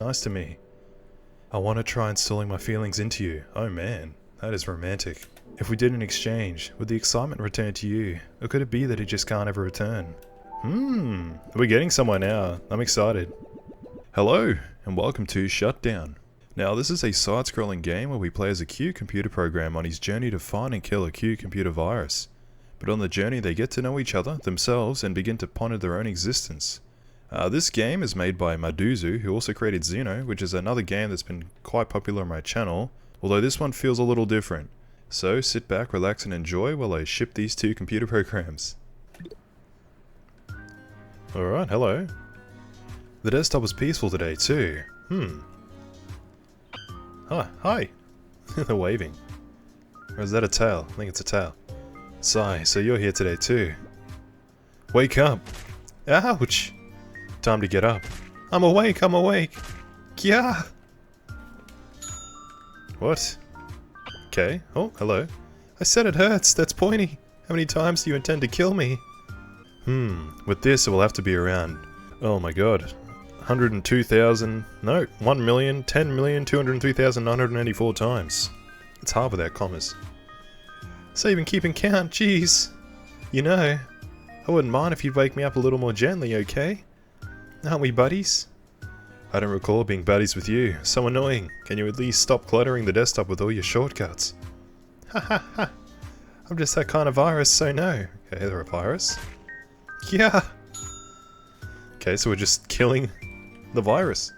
nice to me. I want to try instilling my feelings into you. Oh man, that is romantic. If we did an exchange, would the excitement return to you? Or could it be that it just can't ever return? We're getting somewhere now. I'm excited. Hello, and welcome to Shutdown. Now, this is a side-scrolling game where we play as a Q computer program on his journey to find and kill a Q computer virus. But on the journey, they get to know each other, themselves, and begin to ponder their own existence. This game is made by Maduzu, who also created Zeno, which is another game that's been quite popular on my channel, although this one feels a little different. So sit back, relax, and enjoy while I ship these two computer programs. Alright, hello. The desktop was peaceful today too. Hi. They're waving. Or is that a tail? I think it's a tail. Sigh, so you're here today too. Wake up! Ouch! Time to get up. I'm awake! Yeah! What? Okay. Oh, hello. I said it hurts, that's pointy. How many times do you intend to kill me? With this it will have to be around, oh my god, 102,000, no, 1,010,203,984 times. It's hard without commas. So you've been keeping count, jeez. You know, I wouldn't mind if you'd wake me up a little more gently, okay? Aren't we buddies? I don't recall being buddies with you. So annoying. Can you at least stop cluttering the desktop with all your shortcuts? Ha ha ha. I'm just that kind of virus, so no. Okay, they're a virus. Yeah. Okay, so we're just killing the virus.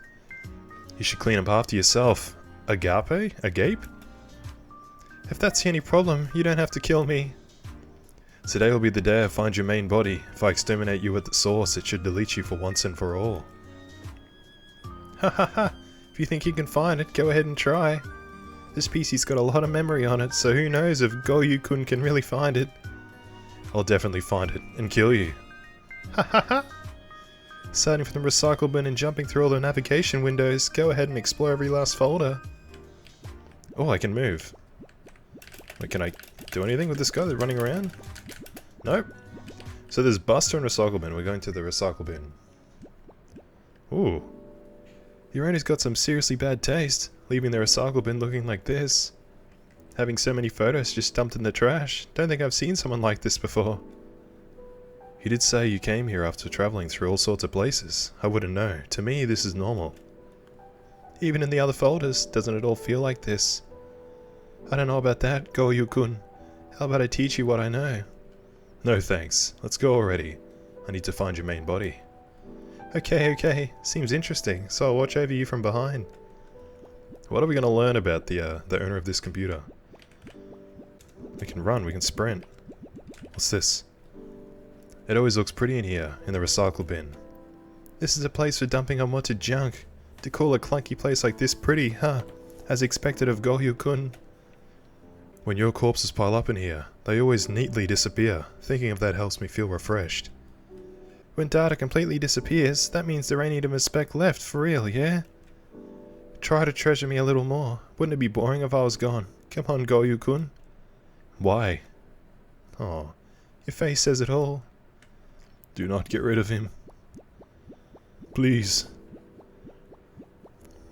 You should clean up after yourself. Agape? Agape? If that's any problem, you don't have to kill me. Today will be the day I find your main body. If I exterminate you at the source, it should delete you for once and for all. Ha ha ha. If you think you can find it, go ahead and try. This PC's got a lot of memory on it, so who knows if Goryukun can really find it. I'll definitely find it and kill you. Ha ha ha! Starting from the recycle bin and jumping through all the navigation windows, go ahead and explore every last folder. Oh, I can move. Wait, can I do anything with this guy that's running around? Nope. So there's Buster and recycle bin. We're going to the recycle bin. Ooh. Your owner's got some seriously bad taste, leaving the recycle bin looking like this. Having so many photos just dumped in the trash. Don't think I've seen someone like this before. You did say you came here after traveling through all sorts of places. I wouldn't know. To me, this is normal. Even in the other folders, doesn't it all feel like this? I don't know about that, Goryukun. How about I teach you what I know? No thanks. Let's go already. I need to find your main body. Okay. Seems interesting, so I'll watch over you from behind. What are we going to learn about the owner of this computer? We can run, we can sprint. What's this? It always looks pretty in here, in the recycle bin. This is a place for dumping unwanted junk. To call a clunky place like this pretty, huh? As expected of Goryukun. When your corpses pile up in here, they always neatly disappear. Thinking of that helps me feel refreshed. When data completely disappears, that means there ain't even a speck left, for real, yeah? Try to treasure me a little more. Wouldn't it be boring if I was gone? Come on, Goryukun. Why? Oh, your face says it all. Do not get rid of him. Please.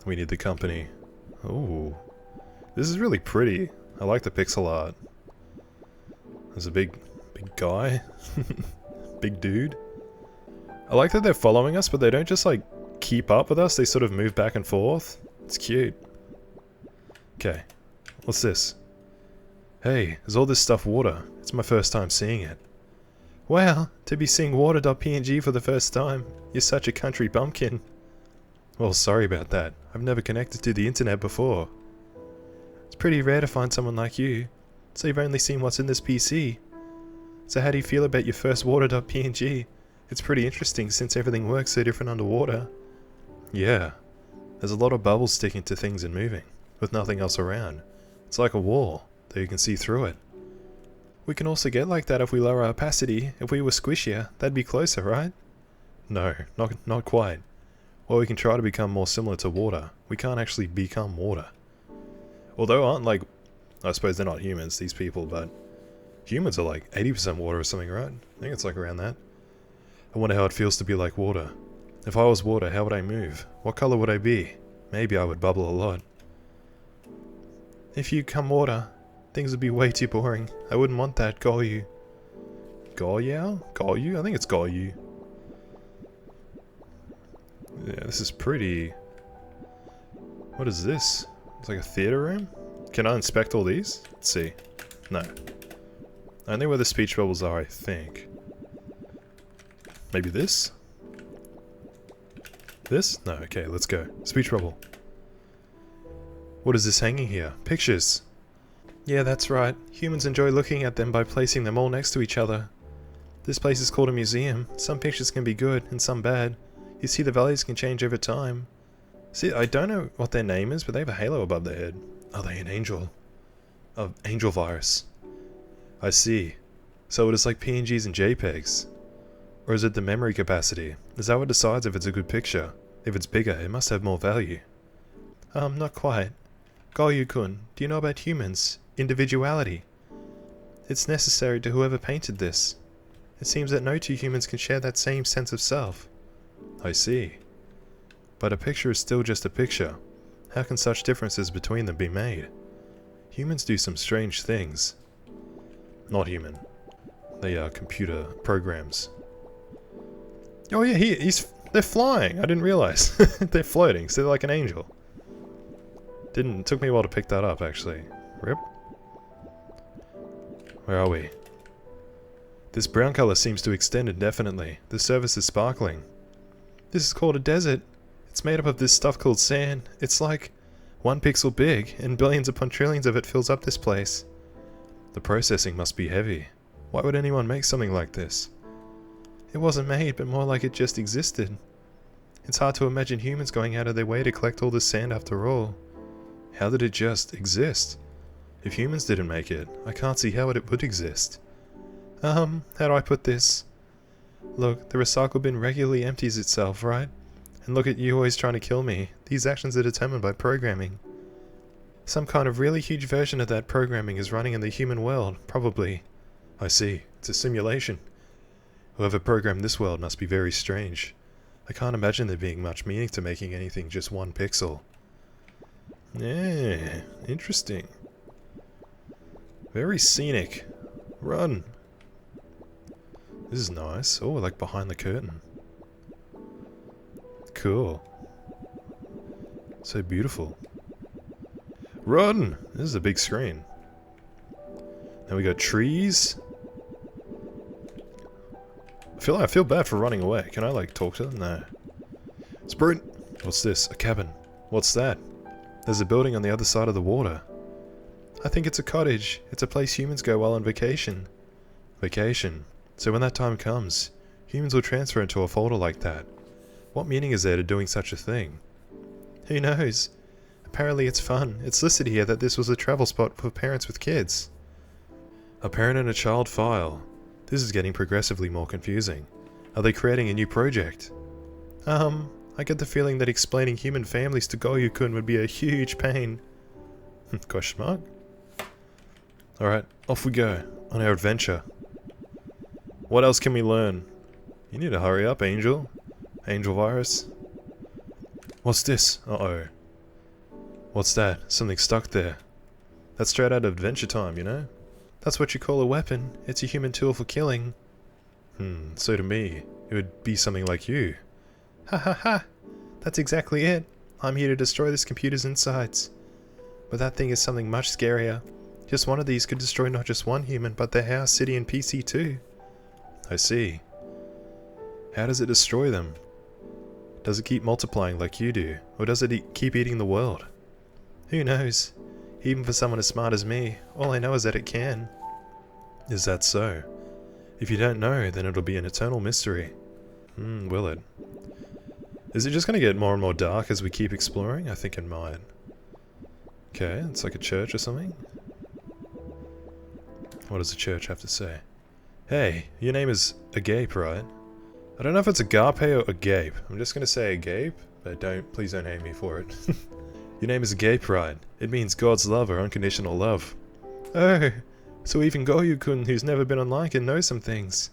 We need the company. Ooh. This is really pretty. I like the pixel art. There's a big guy. Big dude. I like that they're following us, but they don't just like keep up with us. They sort of move back and forth. It's cute. Okay. What's this? Hey, is all this stuff water? It's my first time seeing it. Wow, to be seeing water.png for the first time. You're such a country bumpkin. Well, sorry about that. I've never connected to the internet before. It's pretty rare to find someone like you. So you've only seen what's in this PC. So how do you feel about your first water.png? It's pretty interesting since everything works so different underwater. Yeah. There's a lot of bubbles sticking to things and moving, with nothing else around. It's like a wall, though you can see through it. We can also get like that if we lower our opacity. If we were squishier, that'd be closer, right? No, not quite. Well, we can try to become more similar to water. We can't actually become water. Although aren't like... I suppose they're not humans, these people, but... Humans are like 80% water or something, right? I think it's like around that. I wonder how it feels to be like water. If I was water, how would I move? What color would I be? Maybe I would bubble a lot. If you come water, things would be way too boring. I wouldn't want that, Goryu. Goryao? Goryu? I think it's Goryu. Yeah, this is pretty... What is this? It's like a theater room? Can I inspect all these? Let's see. No. Only where the speech bubbles are, I think. Maybe this? This? No, okay, let's go. Speech bubble. What is this hanging here? Pictures! Yeah, that's right. Humans enjoy looking at them by placing them all next to each other. This place is called a museum. Some pictures can be good, and some bad. You see, the values can change over time. See, I don't know what their name is, but they have a halo above their head. Are they an angel? Angel virus. I see. So it is like PNGs and JPEGs. Or is it the memory capacity? Is that what decides if it's a good picture? If it's bigger, it must have more value. Not quite. Goryu-kun, do you know about humans? Individuality. It's necessary to whoever painted this. It seems that no two humans can share that same sense of self. I see. But a picture is still just a picture. How can such differences between them be made? Humans do some strange things. Not human. They are computer programs. Oh yeah, they're flying. I didn't realize. They're floating, so they're like an angel. Took me a while to pick that up, actually. Rip. Where are we? This brown color seems to extend indefinitely. The surface is sparkling. This is called a desert. It's made up of this stuff called sand. It's like 1 pixel big, and billions upon trillions of it fills up this place. The processing must be heavy. Why would anyone make something like this? It wasn't made, but more like it just existed. It's hard to imagine humans going out of their way to collect all this sand after all. How did it just exist? If humans didn't make it, I can't see how it would exist. How do I put this? Look, the recycle bin regularly empties itself, right? And look at you always trying to kill me. These actions are determined by programming. Some kind of really huge version of that programming is running in the human world, probably. I see. It's a simulation. Whoever programmed this world must be very strange. I can't imagine there being much meaning to making anything just 1 pixel. Yeah, interesting. Very scenic. Run! This is nice. Oh, like behind the curtain. Cool. So beautiful. Run! This is a big screen. Now we got trees. I feel bad for running away. Can I like talk to them? No. Sprint! What's this? A cabin. What's that? There's a building on the other side of the water. I think it's a cottage. It's a place humans go while on vacation. Vacation. So when that time comes, humans will transfer into a folder like that. What meaning is there to doing such a thing? Who knows? Apparently it's fun. It's listed here that this was a travel spot for parents with kids. A parent and a child file. This is getting progressively more confusing. Are they creating a new project? I get the feeling that explaining human families to Goryu-kun would be a huge pain. Question mark? Alright, off we go, on our adventure. What else can we learn? You need to hurry up, Angel. Angel virus. What's this? Uh-oh. What's that? Something stuck there. That's straight out of Adventure Time, you know? That's what you call a weapon. It's a human tool for killing. So to me, it would be something like you. Ha ha ha! That's exactly it. I'm here to destroy this computer's insides. But that thing is something much scarier. Just one of these could destroy not just one human, but their house, city, and PC too. I see. How does it destroy them? Does it keep multiplying like you do, or does it keep eating the world? Who knows? Even for someone as smart as me, all I know is that it can. Is that so? If you don't know, then it'll be an eternal mystery. Will it? Is it just gonna get more and more dark as we keep exploring? I think it might. Okay, it's like a church or something. What does the church have to say? Hey, your name is Agape, right? I don't know if it's Agape or Agape. I'm just gonna say Agape, but please don't hate me for it. Your name is Agape, right? It means God's love or unconditional love. Oh, so even Goryu-kun, who's never been online, can know some things.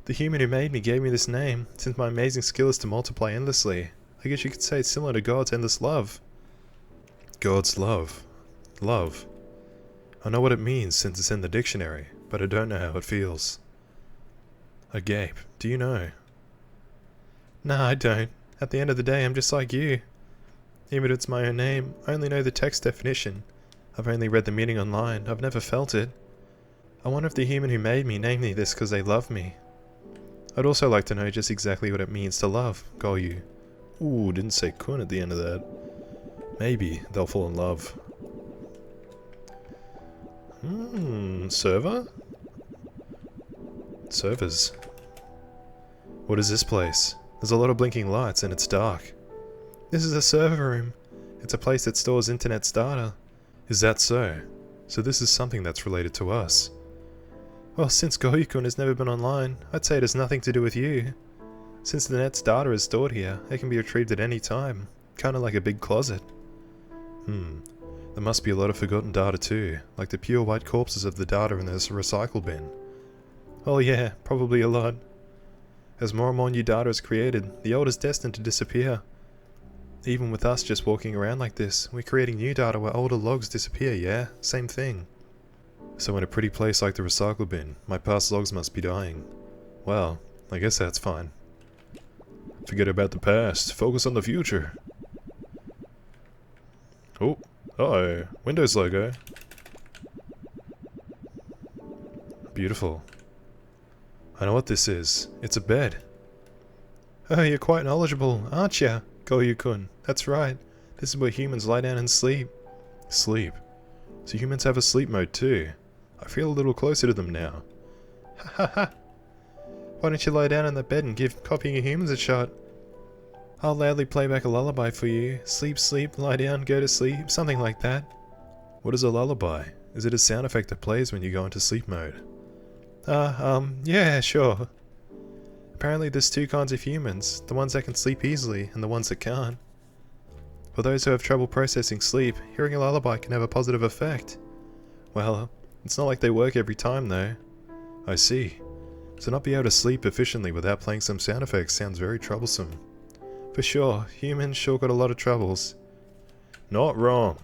The human who made me gave me this name, since my amazing skill is to multiply endlessly. I guess you could say it's similar to God's endless love. God's love. Love. I know what it means since it's in the dictionary, but I don't know how it feels. Agape. Do you know? Nah, I don't. At the end of the day, I'm just like you. Even if it's my own name, I only know the text definition. I've only read the meaning online. I've never felt it. I wonder if the human who made me named me this because they love me. I'd also like to know just exactly what it means to love, Goyu. Ooh, didn't say kun at the end of that. Maybe they'll fall in love. Server? Servers. What is this place? There's a lot of blinking lights and it's dark. This is a server room. It's a place that stores internet's data. Is that so? So this is something that's related to us. Well, since Goyu-kun has never been online, I'd say it has nothing to do with you. Since the net's data is stored here, it can be retrieved at any time. Kinda like a big closet. There must be a lot of forgotten data too, like the pure white corpses of the data in this recycle bin. Oh yeah, probably a lot. As more and more new data is created, the old is destined to disappear. Even with us just walking around like this, we're creating new data where older logs disappear, yeah? Same thing. So in a pretty place like the recycle bin, my past logs must be dying. Well, I guess that's fine. Forget about the past, focus on the future. Oh, uh-oh, Windows logo. Beautiful. I know what this is. It's a bed. Oh, you're quite knowledgeable, aren't ya, Goyu-kun? That's right. This is where humans lie down and sleep. Sleep? So humans have a sleep mode too. I feel a little closer to them now. Ha ha ha! Why don't you lie down in the bed and give copying humans a shot? I'll loudly play back a lullaby for you. Sleep, sleep, lie down, go to sleep, something like that. What is a lullaby? Is it a sound effect that plays when you go into sleep mode? Yeah, sure. Apparently there's two kinds of humans, the ones that can sleep easily and the ones that can't. For those who have trouble processing sleep, hearing a lullaby can have a positive effect. Well, it's not like they work every time though. I see. So not be able to sleep efficiently without playing some sound effects sounds very troublesome. For sure, humans sure got a lot of troubles. Not wrong.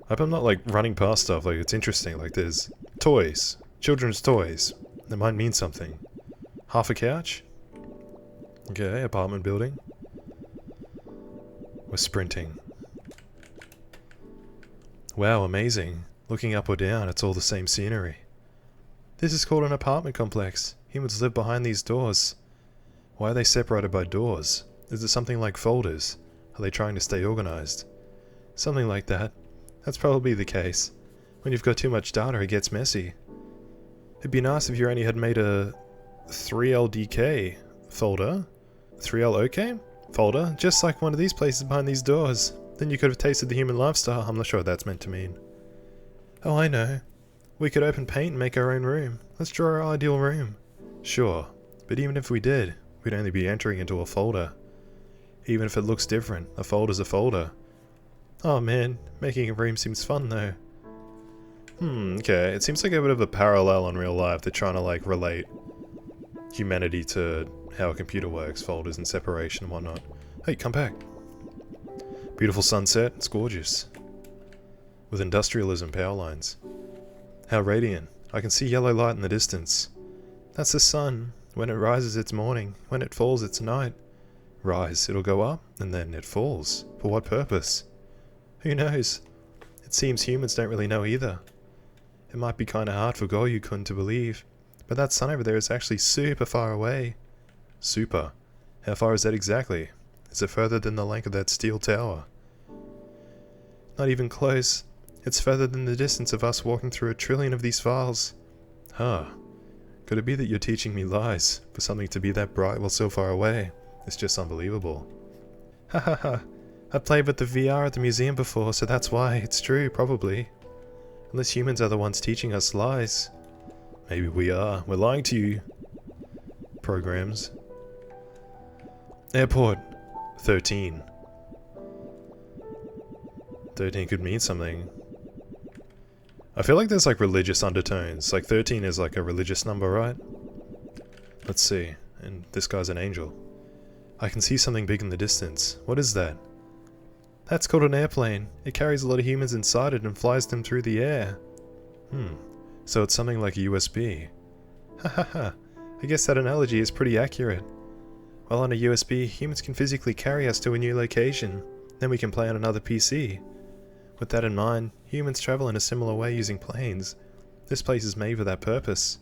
I hope I'm not like running past stuff like it's interesting, like there's toys, children's toys. That might mean something. Half a couch? Okay, apartment building. We're sprinting. Wow, amazing. Looking up or down, it's all the same scenery. This is called an apartment complex. Humans live behind these doors. Why are they separated by doors? Is it something like folders? Are they trying to stay organized? Something like that. That's probably the case. When you've got too much data, it gets messy. It'd be nice if you only had made a 3LDK folder. 3LOK folder, just like one of these places behind these doors. Then you could have tasted the human lifestyle. I'm not sure what that's meant to mean. Oh, I know. We could open paint and make our own room. Let's draw our ideal room. Sure, but even if we did, we'd only be entering into a folder. Even if it looks different, a folder's a folder. Oh man, making a room seems fun though. Okay, it seems like a bit of a parallel in real life. They're trying to like relate humanity to how a computer works, folders and separation and whatnot. Hey, come back. Beautiful sunset, it's gorgeous. With industrialism power lines. How radiant. I can see yellow light in the distance. That's the sun. When it rises, it's morning. When it falls, it's night. Rise, it'll go up, and then it falls. For what purpose? Who knows? It seems humans don't really know either. It might be kinda hard for Goyu-kun to believe, but that sun over there is actually super far away. Super? How far is that exactly? Is it further than the length of that steel tower? Not even close. It's further than the distance of us walking through 1 trillion of these files. Huh. Could it be that you're teaching me lies, for something to be that bright while so far away? It's just unbelievable. Ha ha ha. I played with the VR at the museum before, so that's why. It's true, probably. Unless humans are the ones teaching us lies. Maybe we are. We're lying to you. Programs. Airport. 13. 13 could mean something. I feel like there's like religious undertones. Like 13 is like a religious number, right? Let's see. And this guy's an angel. I can see something big in the distance. What is that? That's called an airplane. It carries a lot of humans inside it and flies them through the air. So it's something like a USB. Hahaha. I guess that analogy is pretty accurate. While on a USB, humans can physically carry us to a new location. Then we can play on another PC. With that in mind, humans travel in a similar way using planes. This place is made for that purpose.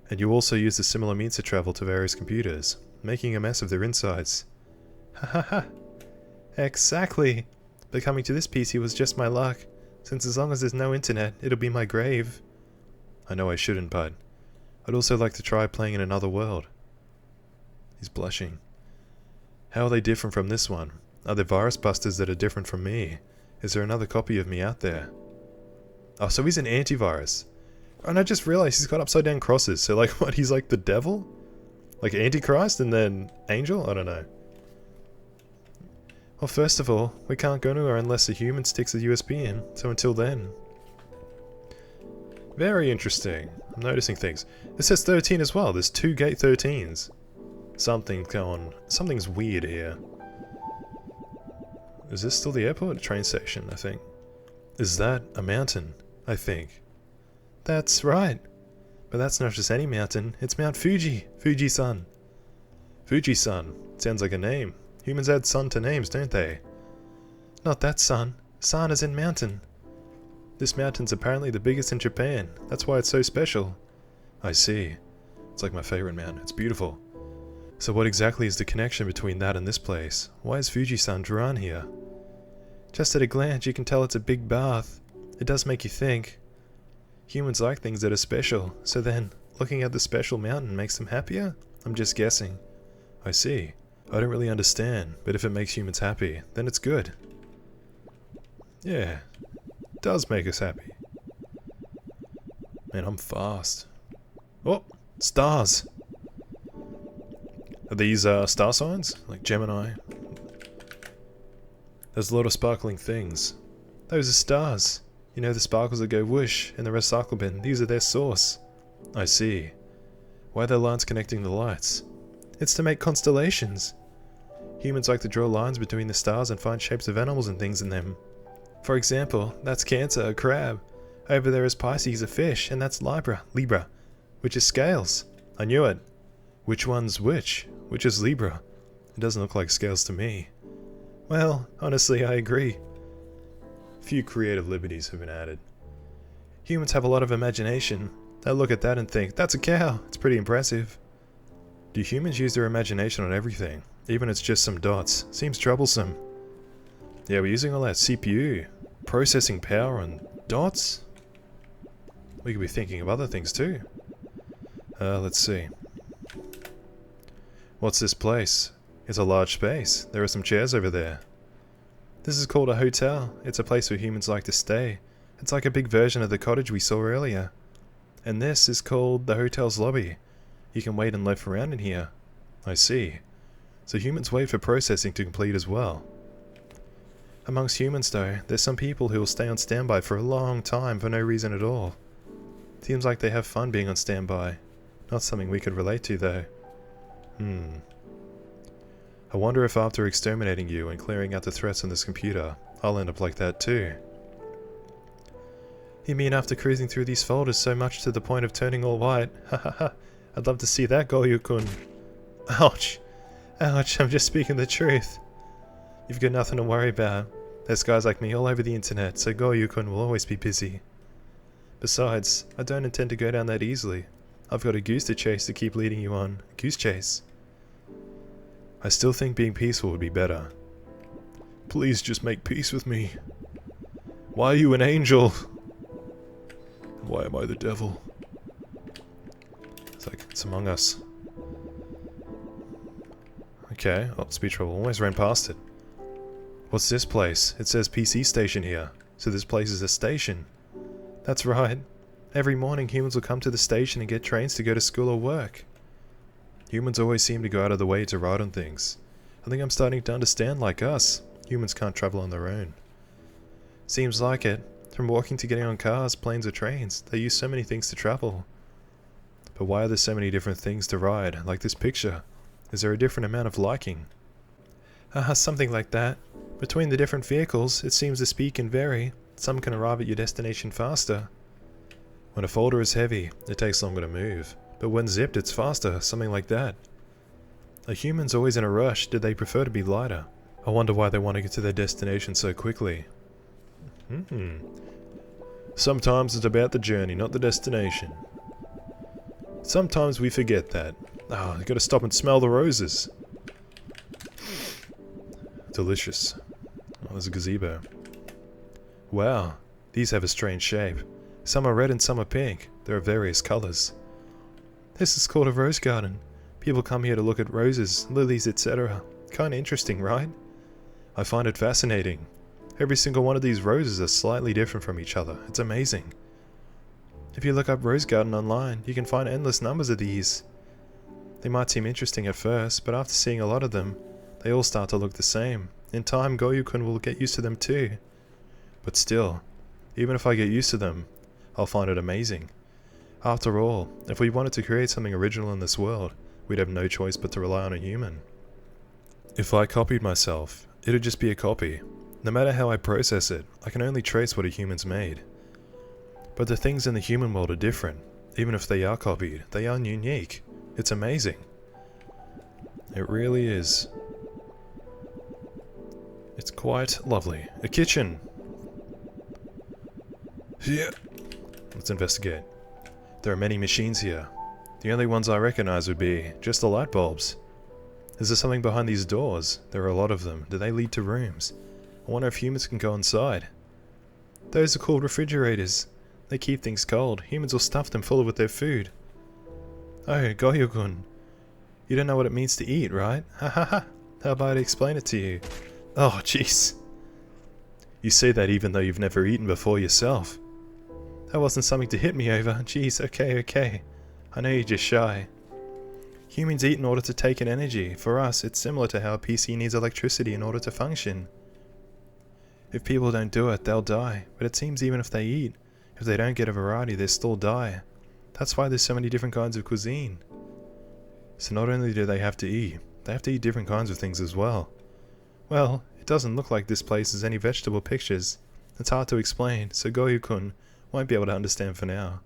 And you also use the similar means to travel to various computers, making a mess of their insides. Hahaha. Exactly. But coming to this PC was just my luck, since as long as there's no internet, it'll be my grave. I know I shouldn't, but I'd also like to try playing in another world. He's blushing. How are they different from this one? Are there virus busters that are different from me? Is there another copy of me out there? Oh, so he's an antivirus. And I just realized he's got upside down crosses. So like what, he's like the devil? Like Antichrist and then angel? I don't know. Well, first of all, we can't go anywhere unless a human sticks a USB in. So until then. Very interesting. I'm noticing things. It says 13 as well. There's 2 gate 13s. Something's weird here. Is this still the airport? Train station, I think. Is that a mountain? I think. That's right. But that's not just any mountain. It's Mount Fuji. Fuji-san. Fuji-san. Sounds like a name. Humans add sun to names, don't they? Not that sun. San is in mountain. This mountain's apparently the biggest in Japan. That's why it's so special. I see. It's like my favorite mountain. It's beautiful. So what exactly is the connection between that and this place? Why is Fuji-san drawn here? Just at a glance, you can tell it's a big bath. It does make you think. Humans like things that are special, so then, looking at the special mountain makes them happier? I'm just guessing. I see. I don't really understand, but if it makes humans happy, then it's good. Yeah, it does make us happy. Man, I'm fast. Oh, stars! Are these star signs? Like Gemini? There's a lot of sparkling things. Those are stars. You know the sparkles that go whoosh in the recycle bin. These are their source. I see. Why are there lines connecting the lights? It's to make constellations. Humans like to draw lines between the stars and find shapes of animals and things in them. For example, that's Cancer, a crab. Over there is Pisces, a fish, and that's Libra, which is scales. I knew it. Which one's which? Which is Libra? It doesn't look like scales to me. Well, honestly, I agree. Few creative liberties have been added. Humans have a lot of imagination. They look at that and think, that's a cow. It's pretty impressive. Do humans use their imagination on everything? Even if it's just some dots. Seems troublesome. Yeah, we're using all that CPU. Processing power on dots? We could be thinking of other things too. Let's see. What's this place? It's a large space. There are some chairs over there. This is called a hotel. It's a place where humans like to stay. It's like a big version of the cottage we saw earlier. And this is called the hotel's lobby. You can wait and loaf around in here. I see. So humans wait for processing to complete as well. Amongst humans though, there's some people who will stay on standby for a long time for no reason at all. Seems like they have fun being on standby. Not something we could relate to though. I wonder if after exterminating you and clearing out the threats on this computer, I'll end up like that too. You mean after cruising through these folders so much to the point of turning all white? Hahaha, I'd love to see that, Goryukun. Ouch. Ouch, I'm just speaking the truth. You've got nothing to worry about. There's guys like me all over the internet, so Goryukun will always be busy. Besides, I don't intend to go down that easily. I've got a goose to chase to keep leading you on. A goose chase. I still think being peaceful would be better. Please just make peace with me. Why are you an angel? Why am I the devil? It's like, it's Among Us. Okay, oh, speech bubble. Almost ran past it. What's this place? It says PC station here. So this place is a station. That's right. Every morning humans will come to the station and get trains to go to school or work. Humans always seem to go out of the way to ride on things. I think I'm starting to understand like us. Humans can't travel on their own. Seems like it. From walking to getting on cars, planes or trains, they use so many things to travel. But why are there so many different things to ride, like this picture? Is there a different amount of liking? Something like that. Between the different vehicles, it seems the speed can vary. Some can arrive at your destination faster. When a folder is heavy, it takes longer to move. But when zipped, it's faster, something like that. Are humans always in a rush? Did they prefer to be lighter? I wonder why they want to get to their destination so quickly. Sometimes it's about the journey, not the destination. Sometimes we forget that. I gotta stop and smell the roses. Delicious. Oh, there's a gazebo. Wow, these have a strange shape. Some are red and some are pink. There are various colors. This is called a rose garden. People come here to look at roses, lilies, etc. Kinda interesting, right? I find it fascinating. Every single one of these roses are slightly different from each other. It's amazing. If you look up rose garden online, you can find endless numbers of these. They might seem interesting at first, but after seeing a lot of them, they all start to look the same. In time, Goryeo-kun will get used to them too. But still, even if I get used to them, I'll find it amazing. After all, if we wanted to create something original in this world, we'd have no choice but to rely on a human. If I copied myself, it'd just be a copy. No matter how I process it, I can only trace what a human's made. But the things in the human world are different. Even if they are copied, they are unique. It's amazing. It really is. It's quite lovely. A kitchen! Yeah. Let's investigate. There are many machines here. The only ones I recognize would be just the light bulbs. Is there something behind these doors? There are a lot of them. Do they lead to rooms? I wonder if humans can go inside. Those are called refrigerators. They keep things cold. Humans will stuff them full with their food. Oh, Goryeo-kun. You don't know what it means to eat, right? Ha ha ha. How about I explain it to you? Oh, jeez. You say that even though you've never eaten before yourself. That wasn't something to hit me over. Jeez, okay. I know you're just shy. Humans eat in order to take in energy. For us, it's similar to how a PC needs electricity in order to function. If people don't do it, they'll die. But it seems even if they eat, if they don't get a variety, they still die. That's why there's so many different kinds of cuisine. So not only do they have to eat different kinds of things as well. Well, it doesn't look like this place has any vegetable pictures. It's hard to explain, so Goryeo-kun won't be able to understand for now.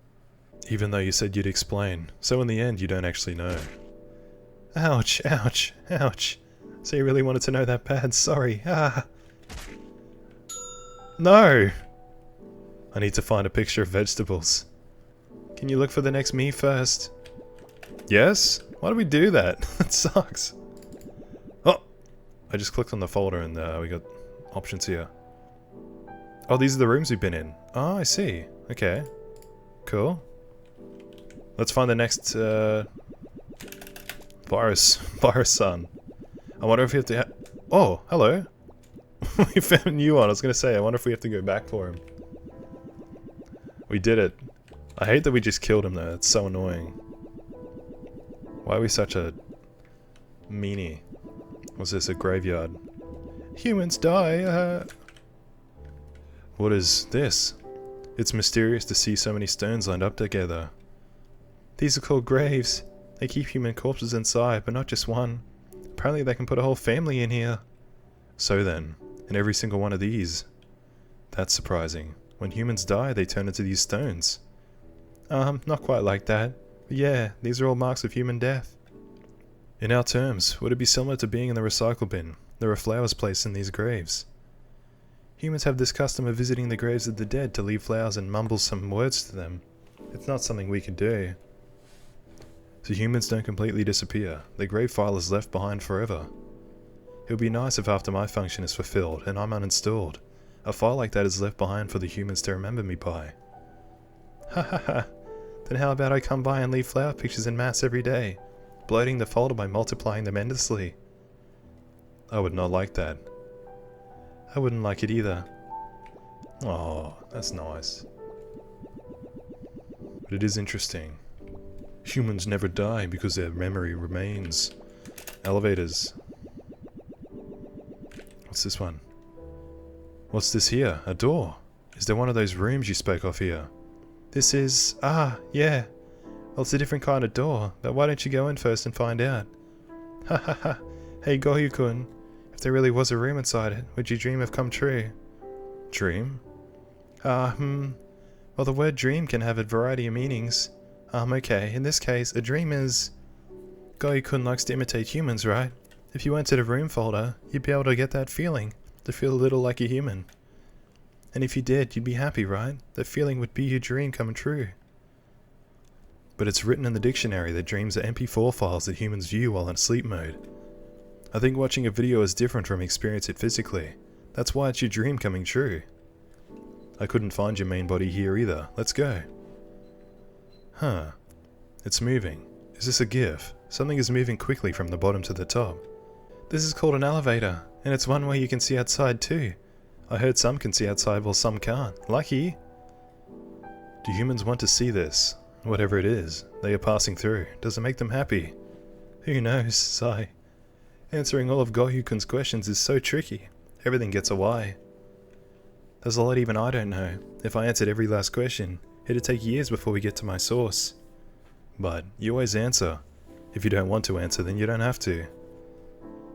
Even though you said you'd explain, so in the end you don't actually know. Ouch. So you really wanted to know that bad, sorry. No! I need to find a picture of vegetables. Can you look for the next me first? Yes? Why do we do that? That sucks. Oh! I just clicked on the folder and we got options here. Oh, these are the rooms we've been in. Oh, I see. Okay. Cool. Let's find the next virus son. I wonder if we have to oh, hello. We found a new one. I was gonna say, I wonder if we have to go back for him. We did it. I hate that we just killed him though. It's so annoying. Why are we such a meanie? Was this a graveyard? Humans die. What is this? It's mysterious to see so many stones lined up together. These are called graves. They keep human corpses inside, but not just one. Apparently they can put a whole family in here. So then, in every single one of these. That's surprising. When humans die, they turn into these stones. Not quite like that. But yeah, these are all marks of human death. In our terms, would it be similar to being in the recycle bin? There are flowers placed in these graves. Humans have this custom of visiting the graves of the dead to leave flowers and mumble some words to them. It's not something we could do. So humans don't completely disappear. Their grave file is left behind forever. It would be nice if after my function is fulfilled and I'm uninstalled, a file like that is left behind for the humans to remember me by. Ha. Then how about I come by and leave flower pictures en masse every day, bloating the folder by multiplying them endlessly? I would not like that. I wouldn't like it either. Oh, that's nice. But it is interesting. Humans never die because their memory remains. Elevators. What's this one? What's this here? A door. Is there one of those rooms you spoke of here? This is... yeah. Well, it's a different kind of door, but why don't you go in first and find out? Ha ha ha. Hey Goyu-kun, if there really was a room inside it, would your dream have come true? Dream? Well, the word dream can have a variety of meanings. Okay, in this case, a dream is... Goyu-kun likes to imitate humans, right? If you entered a room folder, you'd be able to get that feeling, to feel a little like a human. And if you did, you'd be happy, right? That feeling would be your dream come true. But it's written in the dictionary that dreams are MP4 files that humans view while in sleep mode. I think watching a video is different from experiencing it physically. That's why it's your dream coming true. I couldn't find your main body here either. Let's go. Huh. It's moving. Is this a GIF? Something is moving quickly from the bottom to the top. This is called an elevator, and it's one way you can see outside too. I heard some can see outside while some can't. Lucky! Do humans want to see this? Whatever it is, they are passing through. Does it make them happy? Who knows? Sigh. Answering all of Goyu-kun's questions is so tricky. Everything gets a why. There's a lot even I don't know. If I answered every last question, it'd take years before we get to my source. But you always answer. If you don't want to answer, then you don't have to.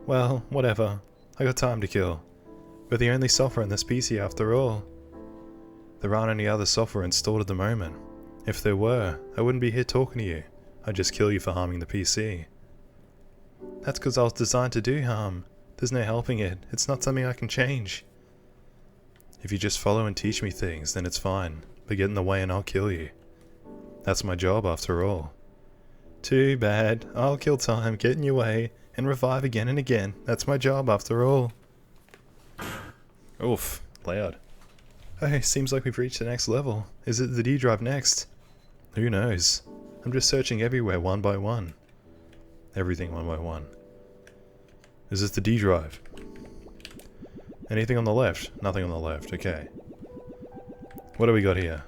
Well, whatever. I got time to kill. We're the only software on this PC after all. There aren't any other software installed at the moment. If there were, I wouldn't be here talking to you. I'd just kill you for harming the PC. That's because I was designed to do harm. There's no helping it. It's not something I can change. If you just follow and teach me things, then it's fine. But get in the way and I'll kill you. That's my job after all. Too bad. I'll kill time, get in your way, and revive again and again. That's my job after all. Oof, loud. Oh, seems like we've reached the next level. Is it the D drive next? Who knows? I'm just searching everywhere one by one. Everything one by one. Is this the D drive? Anything on the left? Nothing on the left, okay. What do we got here?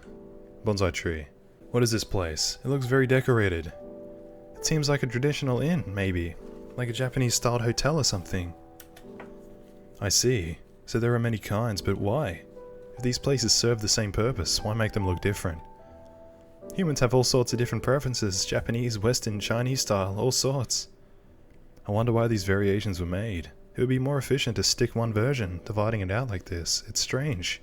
Bonsai tree. What is this place? It looks very decorated. It seems like a traditional inn, maybe. Like a Japanese-styled hotel or something. I see. So there are many kinds, but why? If these places serve the same purpose, why make them look different? Humans have all sorts of different preferences, Japanese, Western, Chinese style, all sorts. I wonder why these variations were made. It would be more efficient to stick one version, dividing it out like this. It's strange.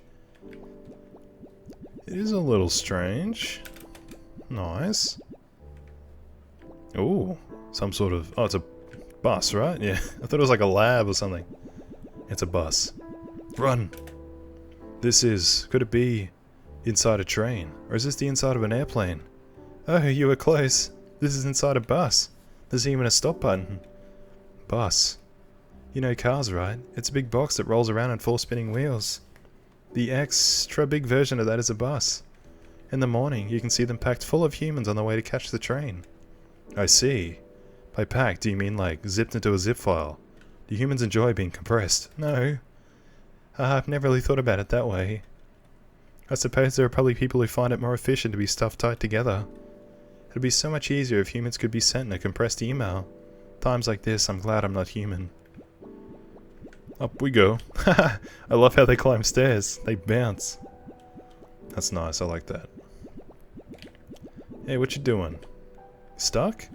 It is a little strange. Nice. Ooh, some sort of... Oh, it's a bus, right? Yeah, I thought it was like a lab or something. It's a bus. Run! This is... Could it be inside a train? Or is this the inside of an airplane? Oh, you were close. This is inside a bus. There's even a stop button. Bus. You know cars, right? It's a big box that rolls around on 4 spinning wheels. The extra big version of that is a bus. In the morning, you can see them packed full of humans on the way to catch the train. I see. By packed, do you mean like zipped into a zip file? Do humans enjoy being compressed? No. I've never really thought about it that way. I suppose there are probably people who find it more efficient to be stuffed tight together. It'd be so much easier if humans could be sent in a compressed email. Times like this, I'm glad I'm not human. Up we go. I love how they climb stairs. They bounce. That's nice, I like that. Hey, what you doing? Stuck?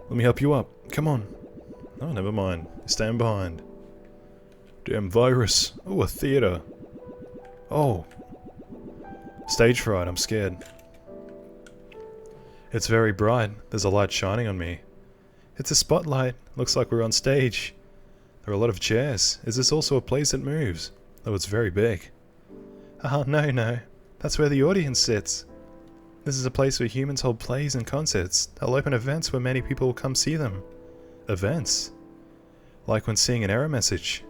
Let me help you up. Come on. Oh, never mind. Stand behind. Damn virus. Oh, a theater. Oh. Stage fright, I'm scared. It's very bright. There's a light shining on me. It's a spotlight. Looks like we're on stage. There are a lot of chairs. Is this also a place that moves? Oh, it's very big. Oh, no. That's where the audience sits. This is a place where humans hold plays and concerts. They'll open events where many people will come see them. Events? Like when seeing an error message.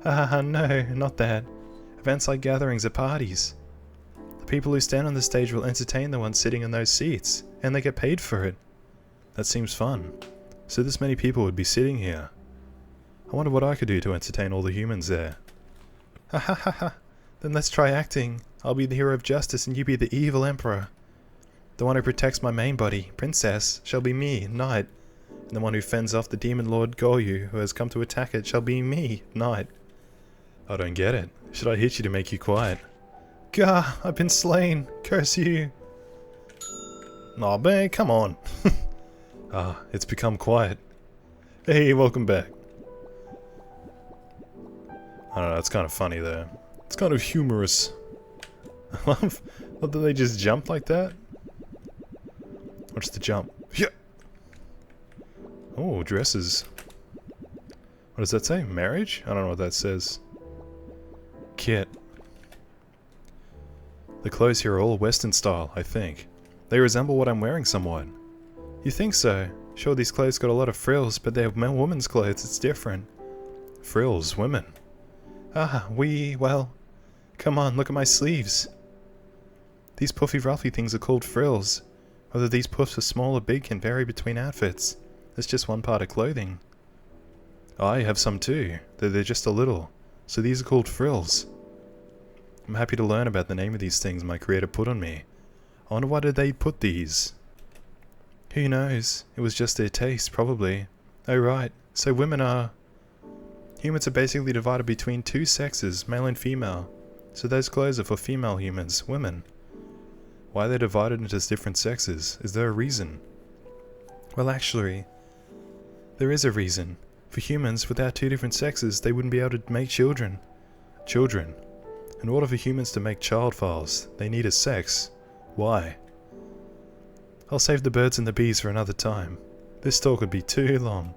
No, not that. Events like gatherings or parties. The people who stand on the stage will entertain the ones sitting in those seats, and they get paid for it. That seems fun. So this many people would be sitting here. I wonder what I could do to entertain all the humans there. Then let's try acting. I'll be the hero of justice and you be the evil emperor. The one who protects my main body, princess, shall be me, knight. And the one who fends off the demon lord Goyu, who has come to attack it, shall be me, knight. I don't get it. Should I hit you to make you quiet? Gah, I've been slain. Curse you. Aw, man, come on. Ah, it's become quiet. Hey, welcome back. I don't know, it's kind of funny there. It's kind of humorous. I love that they just jump like that. Watch the jump. Yeah. Oh, dresses. What does that say? Marriage? I don't know what that says. Kit. The clothes here are all Western style, I think. They resemble what I'm wearing somewhat. You think so? Sure, these clothes got a lot of frills, but they're women's clothes, it's different. Frills, women. Ah, well, come on, look at my sleeves. These puffy ruffy things are called frills. Whether these puffs are small or big can vary between outfits. It's just one part of clothing. I have some too, though they're just a little, so these are called frills. I'm happy to learn about the name of these things my creator put on me. I wonder why did they put these? Who knows? It was just their taste, probably. Oh right, so women are... Humans are basically divided between two sexes, male and female. So those clothes are for female humans, women. Why are they divided into different sexes? Is there a reason? Well actually, there is a reason. For humans, without two different sexes, they wouldn't be able to make children. Children. In order for humans to make child files, they need a sex. Why? I'll save the birds and the bees for another time. This talk would be too long.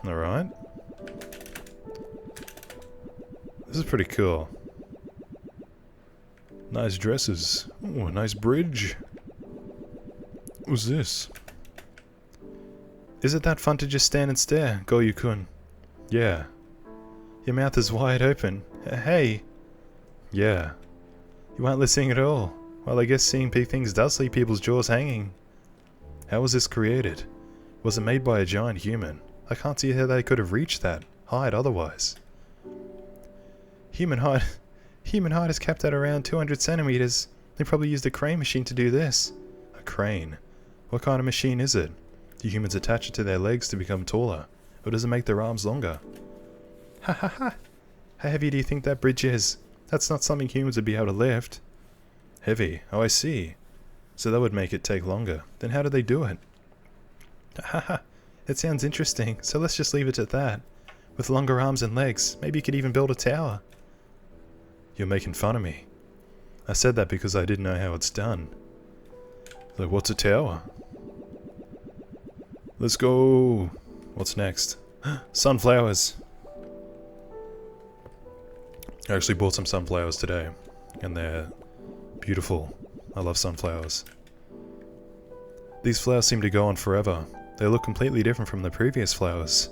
Alright. This is pretty cool. Nice dresses. Ooh, a nice bridge. What's this? Is it that fun to just stand and stare, Goyu-kun? Yeah. Your mouth is wide open. Hey! Yeah. You aren't listening at all. Well, I guess seeing big things does leave people's jaws hanging. How was this created? Was it made by a giant human? I can't see how they could have reached that height otherwise. Human height is capped at around 200 centimeters. They probably used a crane machine to do this. A crane? What kind of machine is it? Do humans attach it to their legs to become taller? Or does it make their arms longer? Ha ha ha! How heavy do you think that bridge is? That's not something humans would be able to lift. Heavy? Oh, I see. So that would make it take longer. Then how do they do it? Ha ha! It sounds interesting, so let's just leave it at that. With longer arms and legs, maybe you could even build a tower. You're making fun of me. I said that because I didn't know how it's done. So what's a tower? Let's go! What's next? Sunflowers! I actually bought some sunflowers today, and they're beautiful. I love sunflowers. These flowers seem to go on forever. They look completely different from the previous flowers.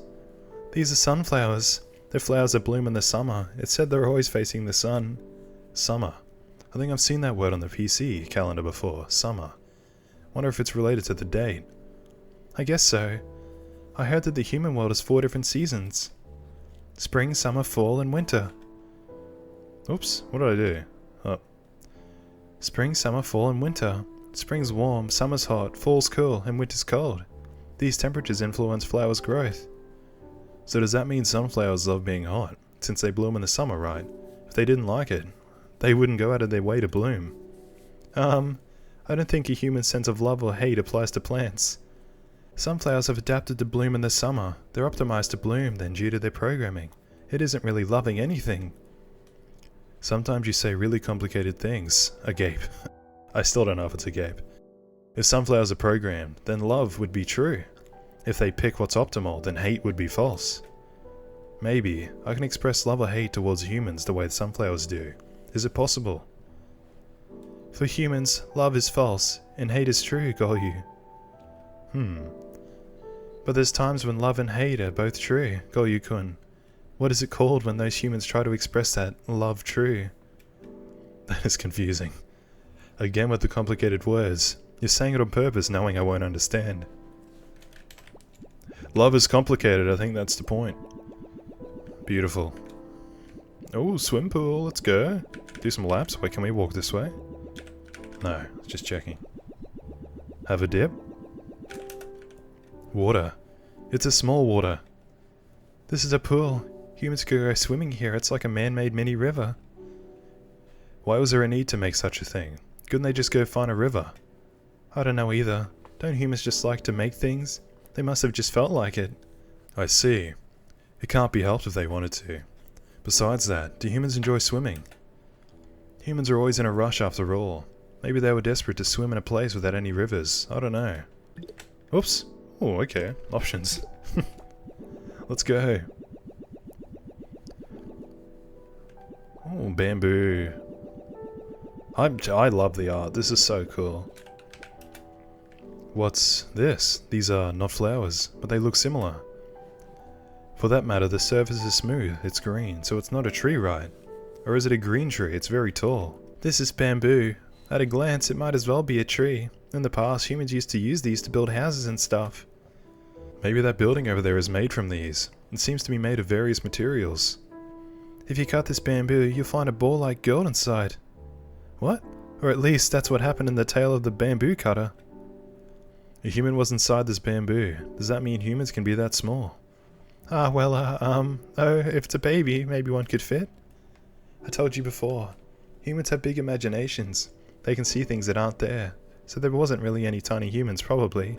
These are sunflowers. They're flowers that bloom in the summer. It said they're always facing the sun. Summer. I think I've seen that word on the PC calendar before. Summer. Wonder if it's related to the date. I guess so. I heard that the human world has 4 different seasons. Spring, summer, fall, and winter. Oops, what did I do? Oh. Spring, summer, fall, and winter. Spring's warm, summer's hot, fall's cool, and winter's cold. These temperatures influence flowers' growth. So does that mean sunflowers love being hot, since they bloom in the summer, right? If they didn't like it, they wouldn't go out of their way to bloom. I don't think a human sense of love or hate applies to plants. Sunflowers have adapted to bloom in the summer. They're optimized to bloom then due to their programming. It isn't really loving anything. Sometimes you say really complicated things. A gape. I still don't know if it's a gape. If sunflowers are programmed, then love would be true. If they pick what's optimal, then hate would be false. Maybe I can express love or hate towards humans the way sunflowers do. Is it possible? For humans, love is false, and hate is true, Goyu. But there's times when love and hate are both true, Goyu-kun. What is it called when those humans try to express that love true? That is confusing. Again with the complicated words. You're saying it on purpose knowing I won't understand. Love is complicated, I think that's the point. Beautiful. Oh, swim pool, let's go. Do some laps. Wait, can we walk this way? No, just checking. Have a dip? Water. It's a small water. This is a pool. Humans could go swimming here, it's like a man-made mini river. Why was there a need to make such a thing? Couldn't they just go find a river? I don't know either. Don't humans just like to make things? They must have just felt like it. I see. It can't be helped if they wanted to. Besides that, do humans enjoy swimming? Humans are always in a rush after all. Maybe they were desperate to swim in a place without any rivers. I don't know. Oops. Oh, okay. Options. Let's go. Oh, bamboo. I love the art. This is so cool. What's this? These are not flowers, but they look similar. For that matter, the surface is smooth. It's green, so it's not a tree, right? Or is it a green tree? It's very tall. This is bamboo. At a glance, it might as well be a tree. In the past, humans used to use these to build houses and stuff. Maybe that building over there is made from these. It seems to be made of various materials. If you cut this bamboo, you'll find a ball-like gold inside. What? Or at least that's what happened in the tale of the bamboo cutter. A human was inside this bamboo. Does that mean humans can be that small? Oh, if it's a baby, maybe one could fit. I told you before. Humans have big imaginations. They can see things that aren't there. So there wasn't really any tiny humans, probably.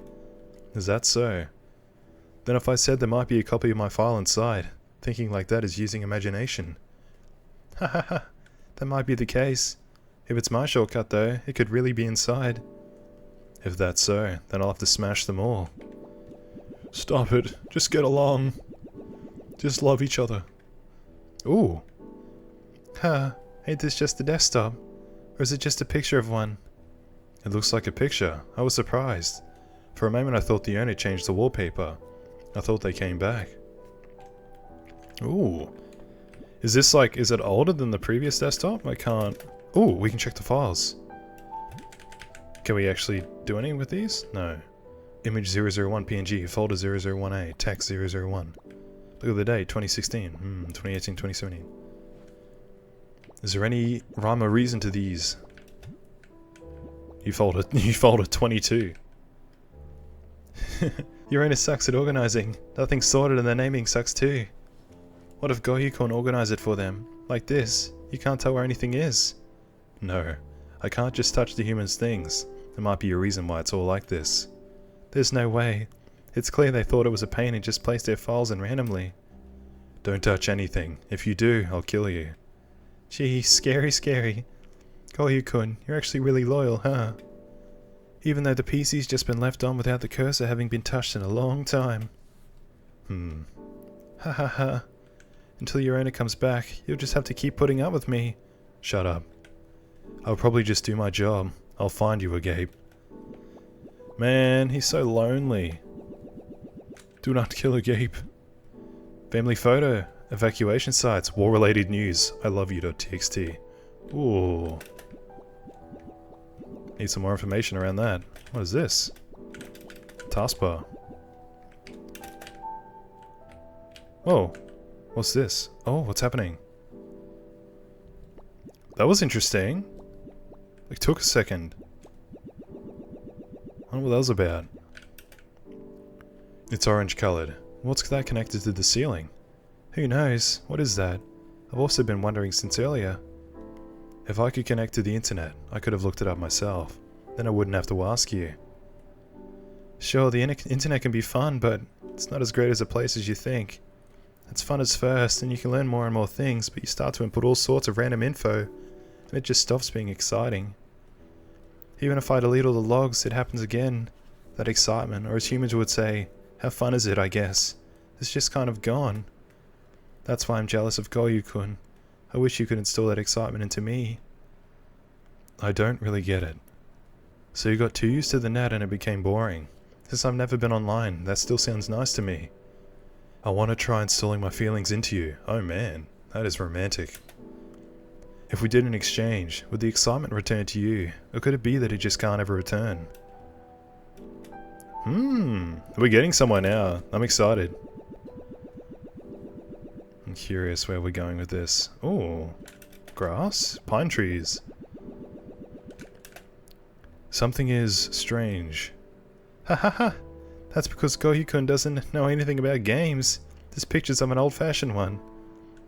Is that so? Then if I said there might be a copy of my file inside, thinking like that is using imagination. Hahaha, that might be the case. If it's my shortcut though, it could really be inside. If that's so, then I'll have to smash them all. Stop it. Just get along. Just love each other. Ooh. Ain't this just a desktop? Or is it just a picture of one? It looks like a picture. I was surprised. For a moment I thought the owner changed the wallpaper. I thought they came back. Ooh. Is it older than the previous desktop? I can't... Ooh, we can check the files. Can we actually do anything with these? No. Image 001 PNG, folder 001A, text 001. Look at the date, 2016. 2018, 2017. Is there any rhyme or reason to these? You folded 22. Your owner sucks at organizing. Nothing's sorted and the naming sucks too. What if Gohyukon organize it for them? Like this, you can't tell where anything is. No, I can't just touch the humans' things. There might be a reason why it's all like this. There's no way. It's clear they thought it was a pain and just placed their files in randomly. Don't touch anything. If you do, I'll kill you. Gee, scary, scary. Gohyukon, you're actually really loyal, huh? Even though the PC's just been left on without the cursor having been touched in a long time. Ha ha ha. Until your owner comes back, you'll just have to keep putting up with me. Shut up. I'll probably just do my job. I'll find you, Agape. Man, he's so lonely. Do not kill Agape. Family photo. Evacuation sites. War-related news. I love you.txt. Ooh. Need some more information around that. What is this? Taskbar. Whoa. What's this? Oh, what's happening? That was interesting. It took a second. I wonder what that was about. It's orange coloured. What's that connected to the ceiling? Who knows? What is that? I've also been wondering since earlier. If I could connect to the internet, I could have looked it up myself. Then I wouldn't have to ask you. Sure, the internet can be fun, but it's not as great as a place as you think. It's fun at first, and you can learn more and more things, but you start to input all sorts of random info, and it just stops being exciting. Even if I delete all the logs, it happens again. That excitement, or as humans would say, how fun is it, I guess. It's just kind of gone. That's why I'm jealous of Gohyukon. I wish you could instill that excitement into me. I don't really get it. So you got too used to the net and it became boring. Since I've never been online, that still sounds nice to me. I want to try instilling my feelings into you. Oh man, that is romantic. If we did an exchange, would the excitement return to you? Or could it be that it just can't ever return? We're getting somewhere now. I'm excited. I'm curious where we're going with this. Oh, grass? Pine trees. Something is strange. Ha ha ha! That's because Gohyukon doesn't know anything about games. This picture's of an old-fashioned one.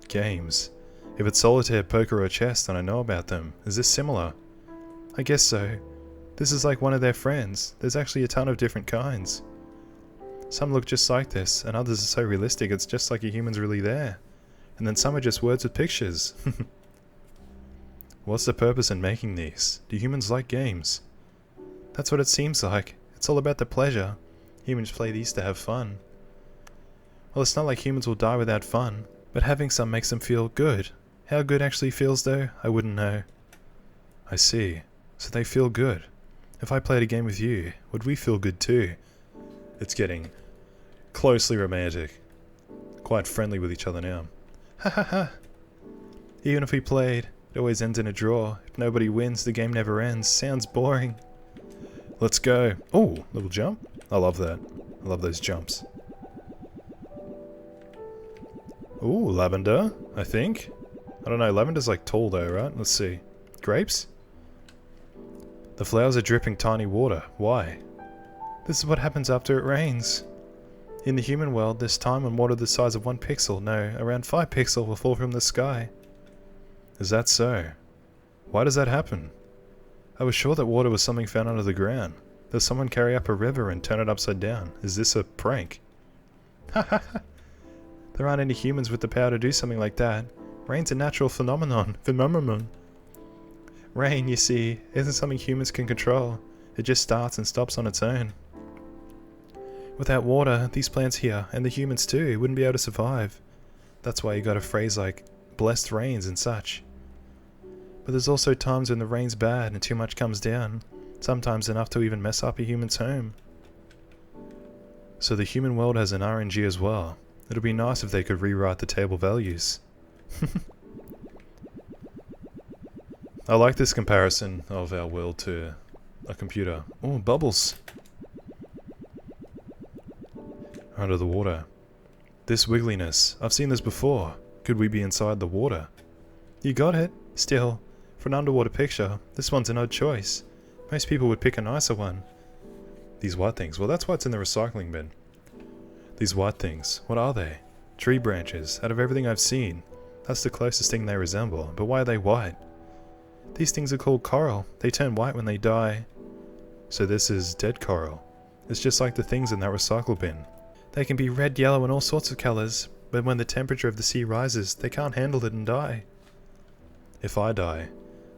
Games. If it's solitaire, poker, or chess, then I know about them. Is this similar? I guess so. This is like one of their friends. There's actually a ton of different kinds. Some look just like this, and others are so realistic it's just like a human's really there. And then some are just words with pictures. What's the purpose in making these? Do humans like games? That's what it seems like. It's all about the pleasure. Humans play these to have fun. Well, it's not like humans will die without fun, but having some makes them feel good. How good actually feels though, I wouldn't know. I see. So they feel good. If I played a game with you, would we feel good too? It's getting closely romantic. Quite friendly with each other now. Ha ha ha. Even if we played, it always ends in a draw. If nobody wins, the game never ends. Sounds boring. Let's go. Oh, little jump. I love that. I love those jumps. Ooh, lavender, I think. I don't know, lavender's like tall though, right? Let's see. Grapes? The flowers are dripping tiny water. Why? This is what happens after it rains. In the human world, there's time when water the size of 1 pixel, no, around 5 pixel will fall from the sky. Is that so? Why does that happen? I was sure that water was something found under the ground. Does someone carry up a river and turn it upside down? Is this a prank? Ha ha ha! There aren't any humans with the power to do something like that. Rain's a natural phenomenon. Rain, you see, isn't something humans can control. It just starts and stops on its own. Without water, these plants here, and the humans too, wouldn't be able to survive. That's why you got a phrase like, blessed rains and such. But there's also times when the rain's bad and too much comes down. Sometimes enough to even mess up a human's home. So the human world has an RNG as well. It'd be nice if they could rewrite the table values. I like this comparison of our world to a computer. Oh, bubbles! Under the water. This wiggliness. I've seen this before. Could we be inside the water? You got it. Still, for an underwater picture, this one's an odd choice. Most people would pick a nicer one. These white things. Well, that's why it's in the recycling bin. These white things. What are they? Tree branches. Out of everything I've seen, that's the closest thing they resemble. But why are they white? These things are called coral. They turn white when they die. So this is dead coral. It's just like the things in that recycle bin. They can be red, yellow, and all sorts of colors, but when the temperature of the sea rises, they can't handle it and die. If I die,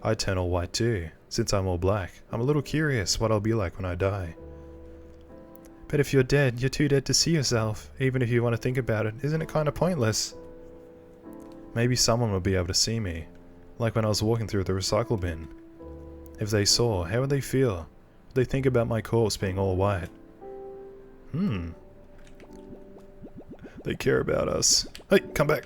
I turn all white too, since I'm all black. I'm a little curious what I'll be like when I die. But if you're dead, you're too dead to see yourself, even if you want to think about it. Isn't it kind of pointless? Maybe someone will be able to see me, like when I was walking through the recycle bin. If they saw, how would they feel? Would they think about my corpse being all white? They care about us. Hey, come back!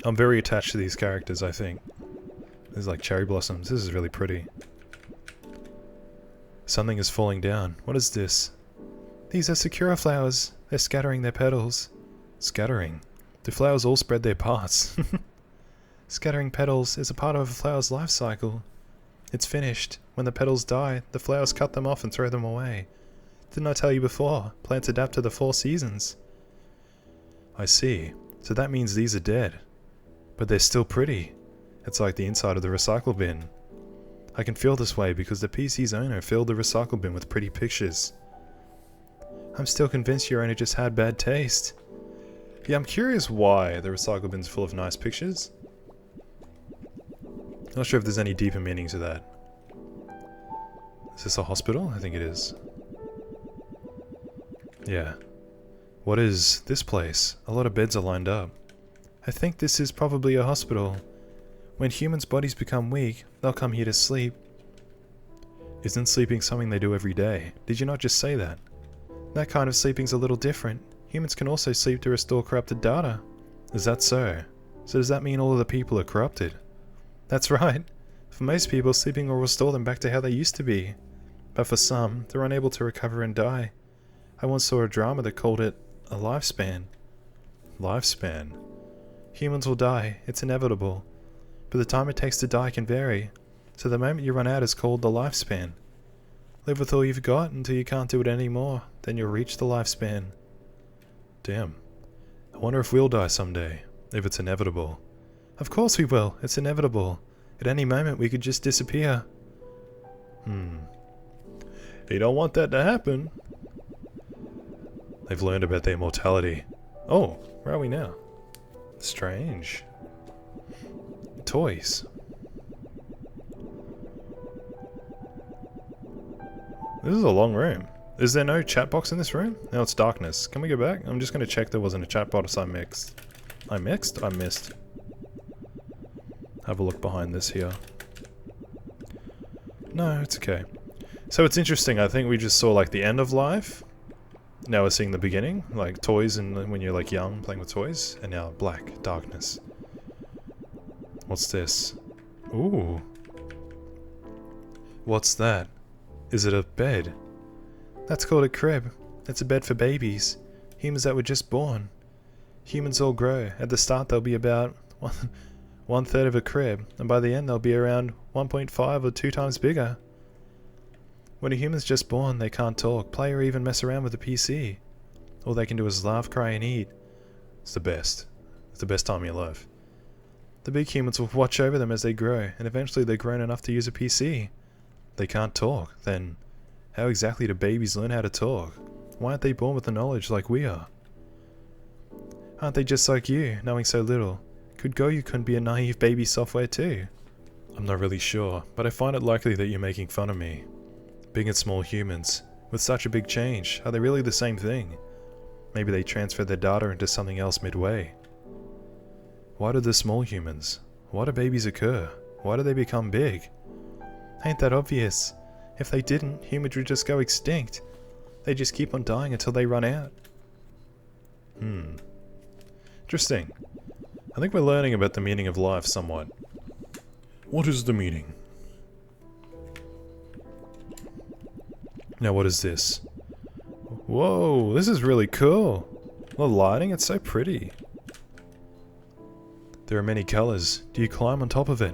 I'm very attached to these characters, I think. This is like cherry blossoms. This is really pretty. Something is falling down. What is this? These are sakura flowers. They're scattering their petals. Scattering? Do flowers all spread their parts? Scattering petals is a part of a flower's life cycle. It's finished. When the petals die, the flowers cut them off and throw them away. Didn't I tell you before? Plants adapt to the 4 seasons. I see. So that means these are dead. But they're still pretty. It's like the inside of the recycle bin. I can feel this way because the PC's owner filled the recycle bin with pretty pictures. I'm still convinced your owner just had bad taste. Yeah, I'm curious why the recycle bin's full of nice pictures. Not sure if there's any deeper meaning to that. Is this a hospital? I think it is. Yeah. What is this place? A lot of beds are lined up. I think this is probably a hospital. When humans' bodies become weak, they'll come here to sleep. Isn't sleeping something they do every day? Did you not just say that? That kind of sleeping's a little different. Humans can also sleep to restore corrupted data. Is that so? So does that mean all of the people are corrupted? That's right. For most people, sleeping will restore them back to how they used to be. But for some, they're unable to recover and die. I once saw a drama that called it a lifespan. Lifespan? Humans will die, it's inevitable. But the time it takes to die can vary. So the moment you run out is called the lifespan. Live with all you've got until you can't do it anymore. Then you'll reach the lifespan. Damn. I wonder if we'll die someday, if it's inevitable. Of course we will, it's inevitable. At any moment we could just disappear. You don't want that to happen. They've learned about their mortality. Oh, where are we now? Strange. Toys. This is a long room. Is there no chat box in this room? No, it's darkness. Can we go back? I'm just going to check there wasn't a chat box I mixed. I mixed? I missed. Have a look behind this here. No, it's okay. So it's interesting. I think we just saw like the end of life. Now we're seeing the beginning. Like toys and when you're like young playing with toys. And now black, darkness. What's this? Ooh. What's that? Is it a bed? That's called a crib. It's a bed for babies. Humans that were just born. Humans all grow. At the start they'll be about one third of a crib, and by the end they'll be around 1.5 or 2 times bigger. When a human's just born, they can't talk, play or even mess around with a PC. All they can do is laugh, cry and eat. It's the best. It's the best time of your life. The big humans will watch over them as they grow, and eventually they're grown enough to use a PC. They can't talk, then how exactly do babies learn how to talk? Why aren't they born with the knowledge like we are? Aren't they just like you, knowing so little? Could you couldn't be a naive baby software too? I'm not really sure, but I find it likely that you're making fun of me. Big and small humans, with such a big change, are they really the same thing? Maybe they transferred their data into something else midway. Why do the small humans? Why do babies occur? Why do they become big? Ain't that obvious? If they didn't, humans would just go extinct. They just keep on dying until they run out. Interesting. I think we're learning about the meaning of life somewhat. What is the meaning? Now what is this? Whoa, this is really cool. The lighting, it's so pretty. There are many colors. Do you climb on top of it?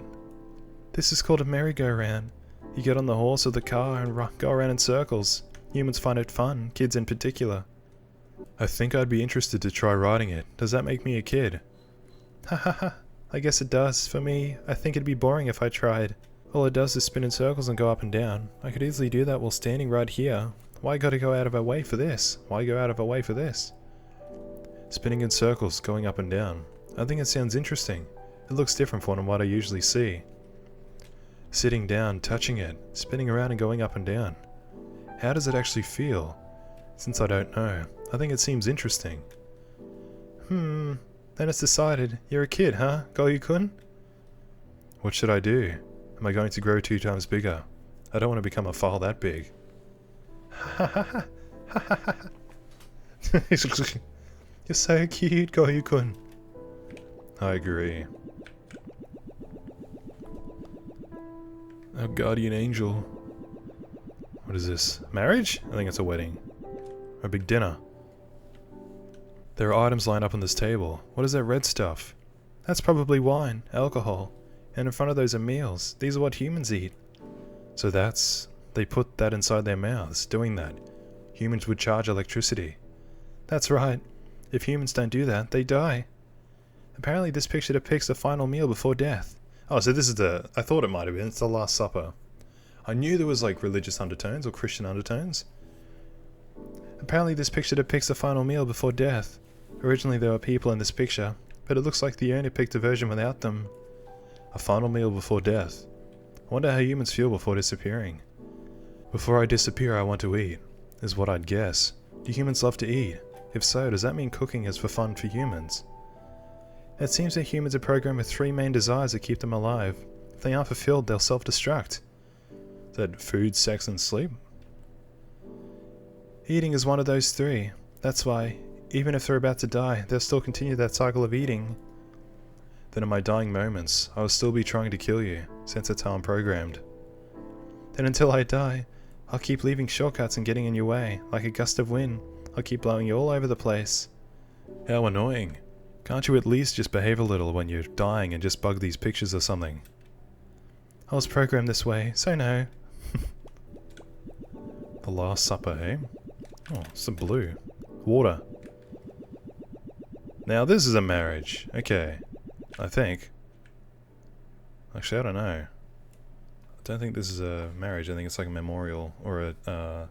This is called a merry-go-round. You get on the horse or the car and go around in circles. Humans find it fun, kids in particular. I think I'd be interested to try riding it. Does that make me a kid? Hahaha, I guess it does. For me, I think it'd be boring if I tried. All it does is spin in circles and go up and down. I could easily do that while standing right here. Why gotta go out of our way for this? Why go out of our way for this? Spinning in circles, going up and down. I think it sounds interesting. It looks different from what I usually see. Sitting down, touching it, spinning around and going up and down. How does it actually feel? Since I don't know, I think it seems interesting. Then it's decided. You're a kid, huh, Goyu-kun? What should I do? Am I going to grow 2 times bigger? I don't want to become a file that big. You're so cute, Goyu-kun. I agree. Our guardian angel. What is this? Marriage? I think it's a wedding. A big dinner. There are items lined up on this table. What is that red stuff? That's probably wine, alcohol. And in front of those are meals. These are what humans eat. So they put that inside their mouths. Doing that, humans would charge electricity. That's right. If humans don't do that, they die. Apparently this picture depicts the final meal before death. Oh, so this is I thought it might have been. It's the Last Supper. I knew there was like religious undertones or Christian undertones. Apparently this picture depicts the final meal before death. Originally there were people in this picture, but it looks like the owner picked a version without them. A final meal before death. I wonder how humans feel before disappearing. Before I disappear, I want to eat, is what I'd guess. Do humans love to eat? If so, does that mean cooking is for fun for humans? It seems that humans are programmed with 3 main desires that keep them alive. If they aren't fulfilled, they'll self-destruct. Is that food, sex, and sleep? Eating is one of those 3. That's why, even if they're about to die, they'll still continue that cycle of eating. Then in my dying moments, I will still be trying to kill you, since that's how I'm programmed. Then until I die, I'll keep leaving shortcuts and getting in your way, like a gust of wind. I'll keep blowing you all over the place. How annoying. Can't you at least just behave a little when you're dying and just bug these pictures or something? I was programmed this way, so no. The Last Supper, eh? Oh, some blue. Water. Now this is a marriage. Okay. I think. Actually, I don't know. I don't think this is a marriage. I think it's like a memorial or a,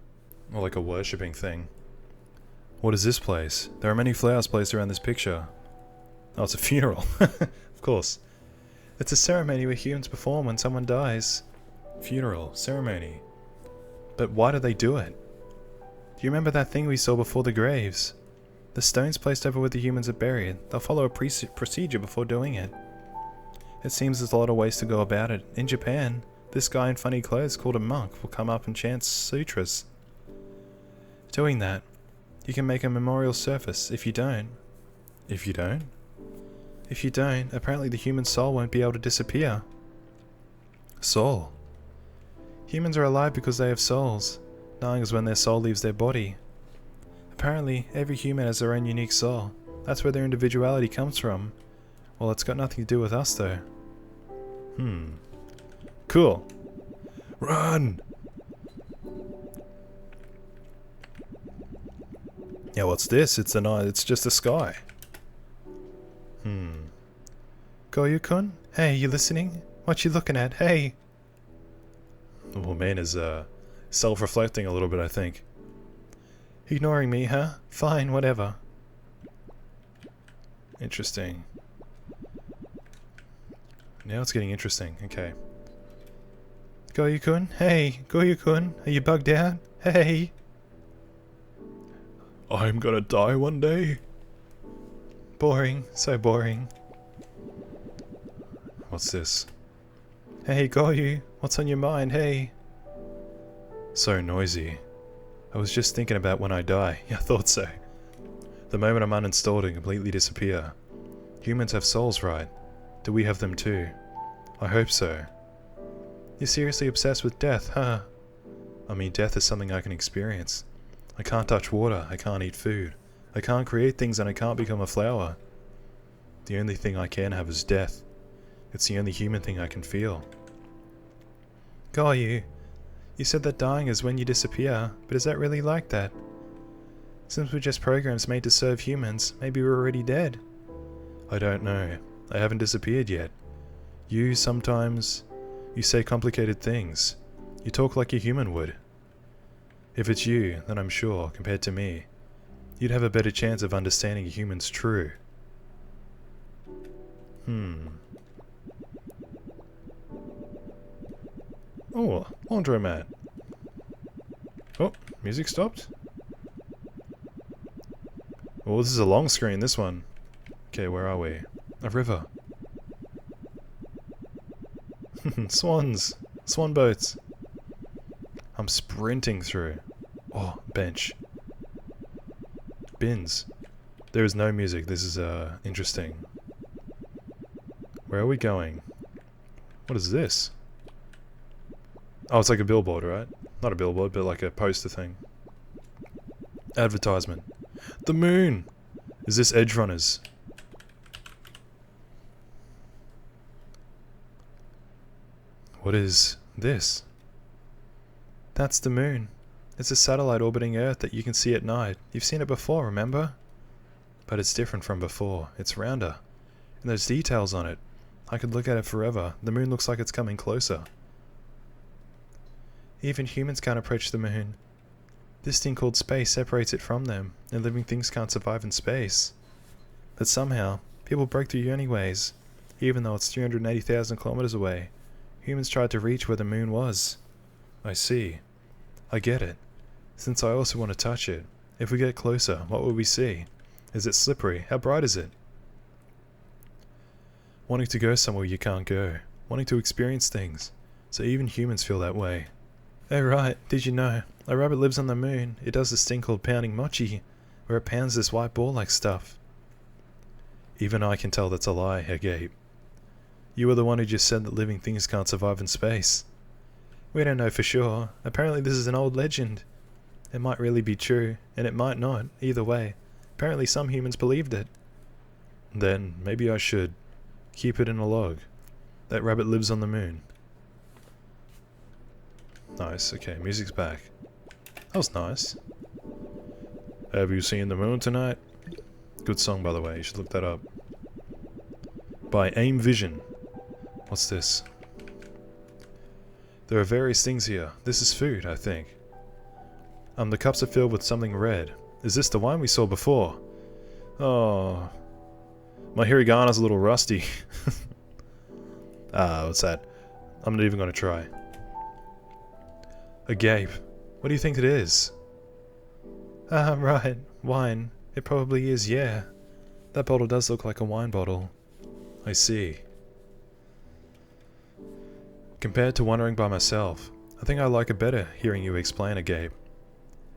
or like a worshipping thing. What is this place? There are many flowers placed around this picture. Oh, it's a funeral. Of course. It's a ceremony where humans perform when someone dies. Funeral. Ceremony. But why do they do it? Do you remember that thing we saw before the graves? The stones placed over where the humans are buried. They'll follow a procedure before doing it. It seems there's a lot of ways to go about it. In Japan, this guy in funny clothes called a monk will come up and chant sutras. Doing that, you can make a memorial surface. If you don't... If you don't? If you don't, apparently the human soul won't be able to disappear. Soul. Humans are alive because they have souls. Dying is when their soul leaves their body. Apparently, every human has their own unique soul. That's where their individuality comes from. Well, it's got nothing to do with us, though. Cool. Run! Yeah, what's this? It's just the sky. Goyu-kun? Hey, you listening? What you looking at? Hey! The old man is, self-reflecting a little bit, I think. Ignoring me, huh? Fine, whatever. Interesting. Now it's getting interesting. Okay. Goyu-kun? Hey! Goyu-kun? Are you bugged out? Hey! I'm gonna die one day. Boring. So boring. What's this? Hey, Goyu! What's on your mind? Hey! So noisy. I was just thinking about when I die. Yeah, I thought so. The moment I'm uninstalled and completely disappear. Humans have souls, right? Do we have them too? I hope so. You're seriously obsessed with death, huh? I mean, death is something I can experience. I can't touch water, I can't eat food. I can't create things and I can't become a flower. The only thing I can have is death. It's the only human thing I can feel. Goyu, you said that dying is when you disappear, but is that really like that? Since we're just programs made to serve humans, maybe we're already dead. I don't know. I haven't disappeared yet. You say complicated things. You talk like a human would. If it's you, then I'm sure, compared to me, you'd have a better chance of understanding a human's true. Oh, laundromat. Oh, music stopped? Oh, this is a long screen, this one. Okay, where are we? A river. Swans! Swan boats! I'm sprinting through. Oh, bench. Bins. There is no music. This is, interesting. Where are we going? What is this? Oh, it's like a billboard, right? Not a billboard, but like a poster thing. Advertisement. The moon! Is this Edge Runners? What is this? That's the moon. It's a satellite orbiting Earth that you can see at night. You've seen it before, remember? But it's different from before. It's rounder. And there's details on it. I could look at it forever. The moon looks like it's coming closer. Even humans can't approach the moon. This thing called space separates it from them, and living things can't survive in space. But somehow, people break through anyways, even though it's 380,000 kilometers away. Humans tried to reach where the moon was. I see. I get it. Since I also want to touch it, if we get closer, what will we see? Is it slippery? How bright is it? Wanting to go somewhere you can't go. Wanting to experience things. So even humans feel that way. Oh right, did you know? A rabbit lives on the moon. It does this thing called pounding mochi, where it pounds this white ball-like stuff. Even I can tell that's a lie, Agape. You were the one who just said that living things can't survive in space. We don't know for sure. Apparently this is an old legend. It might really be true, and it might not. Either way. Apparently some humans believed it. Then, maybe I should. Keep it in a log. That rabbit lives on the moon. Nice, okay, music's back. That was nice. Have you seen the moon tonight? Good song, by the way. You should look that up. By Aim Vision. What's this? There are various things here. This is food, I think. The cups are filled with something red. Is this the wine we saw before? Oh. My hiragana's a little rusty. What's that? I'm not even gonna try. A gape. What do you think it is? Right. Wine. It probably is, yeah. That bottle does look like a wine bottle. I see. Compared to wondering by myself, I think I like it better hearing you explain a gape.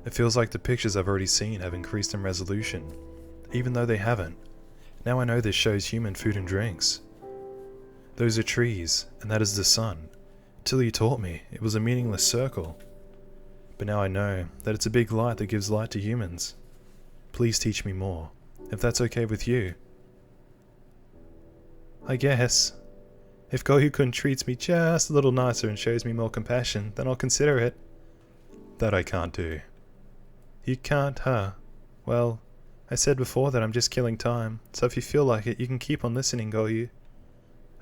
It feels like the pictures I've already seen have increased in resolution, even though they haven't. Now I know this shows human food and drinks. Those are trees, and that is the sun. Till you taught me, it was a meaningless circle. But now I know that it's a big light that gives light to humans. Please teach me more, if that's okay with you. I guess. If Goyu-kun treats me just a little nicer and shows me more compassion, then I'll consider it. That I can't do. You can't, huh? Well, I said before that I'm just killing time, so if you feel like it, you can keep on listening, Goyu.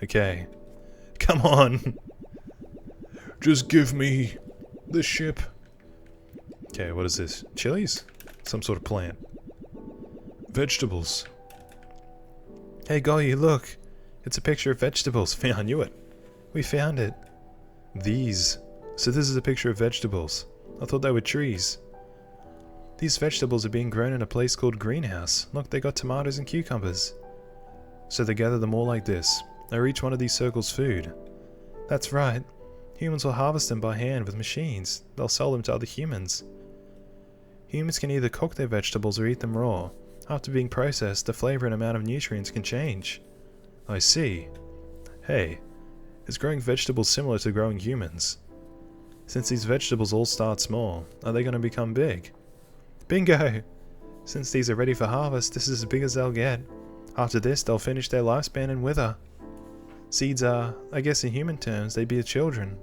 Okay. Come on! Just give me the ship. Okay, what is this? Chilies? Some sort of plant. Vegetables. Hey Goyu, look! It's a picture of vegetables. I knew it. We found it. These. So this is a picture of vegetables. I thought they were trees. These vegetables are being grown in a place called greenhouse. Look, they got tomatoes and cucumbers. So they gather them all like this. Are each one of these circles food? That's right. Humans will harvest them by hand with machines. They'll sell them to other humans. Humans can either cook their vegetables or eat them raw. After being processed, the flavor and amount of nutrients can change. I see. Hey, is growing vegetables similar to growing humans? Since these vegetables all start small, are they going to become big? Bingo! Since these are ready for harvest, this is as big as they'll get. After this, they'll finish their lifespan and wither. Seeds are, I guess in human terms, they'd be children.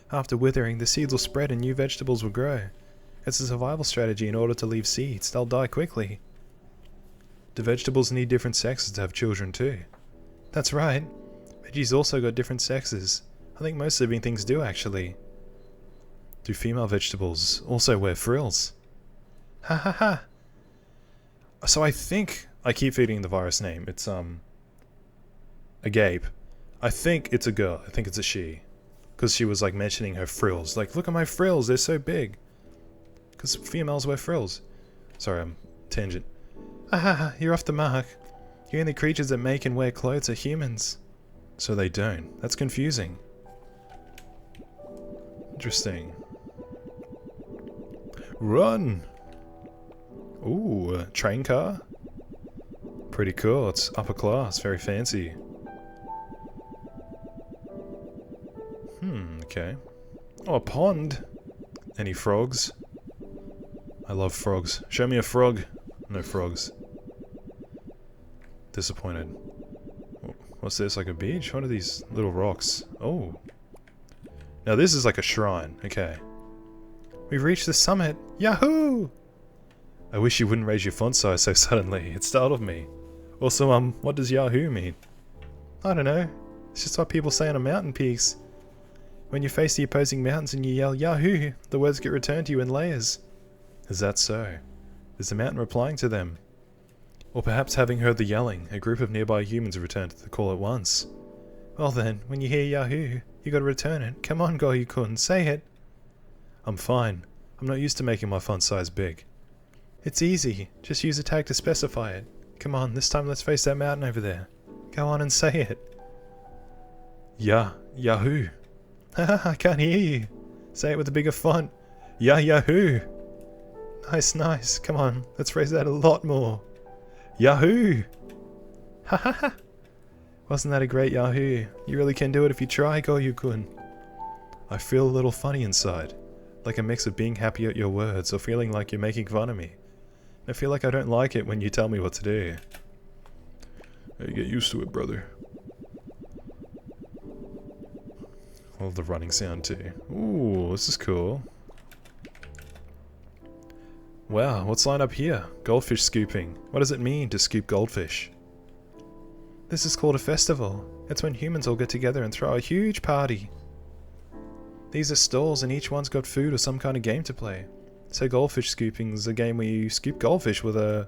After withering, the seeds will spread and new vegetables will grow. It's a survival strategy in order to leave seeds. They'll die quickly. Do vegetables need different sexes to have children too? That's right. Veggies also got different sexes. I think most living things do actually. Do female vegetables also wear frills? Ha ha ha! So I think I keep feeding the virus name. It's a gape. I think it's a girl. I think it's a she. Because she was like mentioning her frills. Like, look at my frills, they're so big. Because females wear frills. Sorry, I'm tangent. Ah, you're off the mark. The only creatures that make and wear clothes are humans. So they don't. That's confusing. Interesting. Run! Ooh, a train car? Pretty cool. It's upper class, very fancy. Okay. Oh, a pond! Any frogs? I love frogs. Show me a frog. No frogs. Disappointed. What's this, like a beach? What are these little rocks? Oh. Now this is like a shrine. Okay. We've reached the summit! Yahoo! I wish you wouldn't raise your font size so suddenly. It startled me. Also, what does Yahoo mean? I don't know. It's just what people say on mountain peaks. When you face the opposing mountains and you yell Yahoo, the words get returned to you in layers. Is that so? Is the mountain replying to them? Or perhaps having heard the yelling, a group of nearby humans returned to the call at once. Well then, when you hear Yahoo, you gotta return it. Come on, Goyu-kun, say it. I'm fine. I'm not used to making my font size big. It's easy. Just use a tag to specify it. Come on, this time let's face that mountain over there. Go on and say it. Yahoo. Haha, I can't hear you. Say it with a bigger font. Yahoo. Nice. Come on, let's raise that a lot more. Yahoo! Ha ha ha! Wasn't that a great Yahoo? You really can do it if you try, Goyu-kun. I feel a little funny inside. Like a mix of being happy at your words or feeling like you're making fun of me. I feel like I don't like it when you tell me what to do. Hey, get used to it, brother. I love the running sound too. Ooh, this is cool. Wow, what's lined up here? Goldfish scooping. What does it mean to scoop goldfish? This is called a festival. It's when humans all get together and throw a huge party. These are stalls and each one's got food or some kind of game to play. So goldfish scooping is a game where you scoop goldfish with a...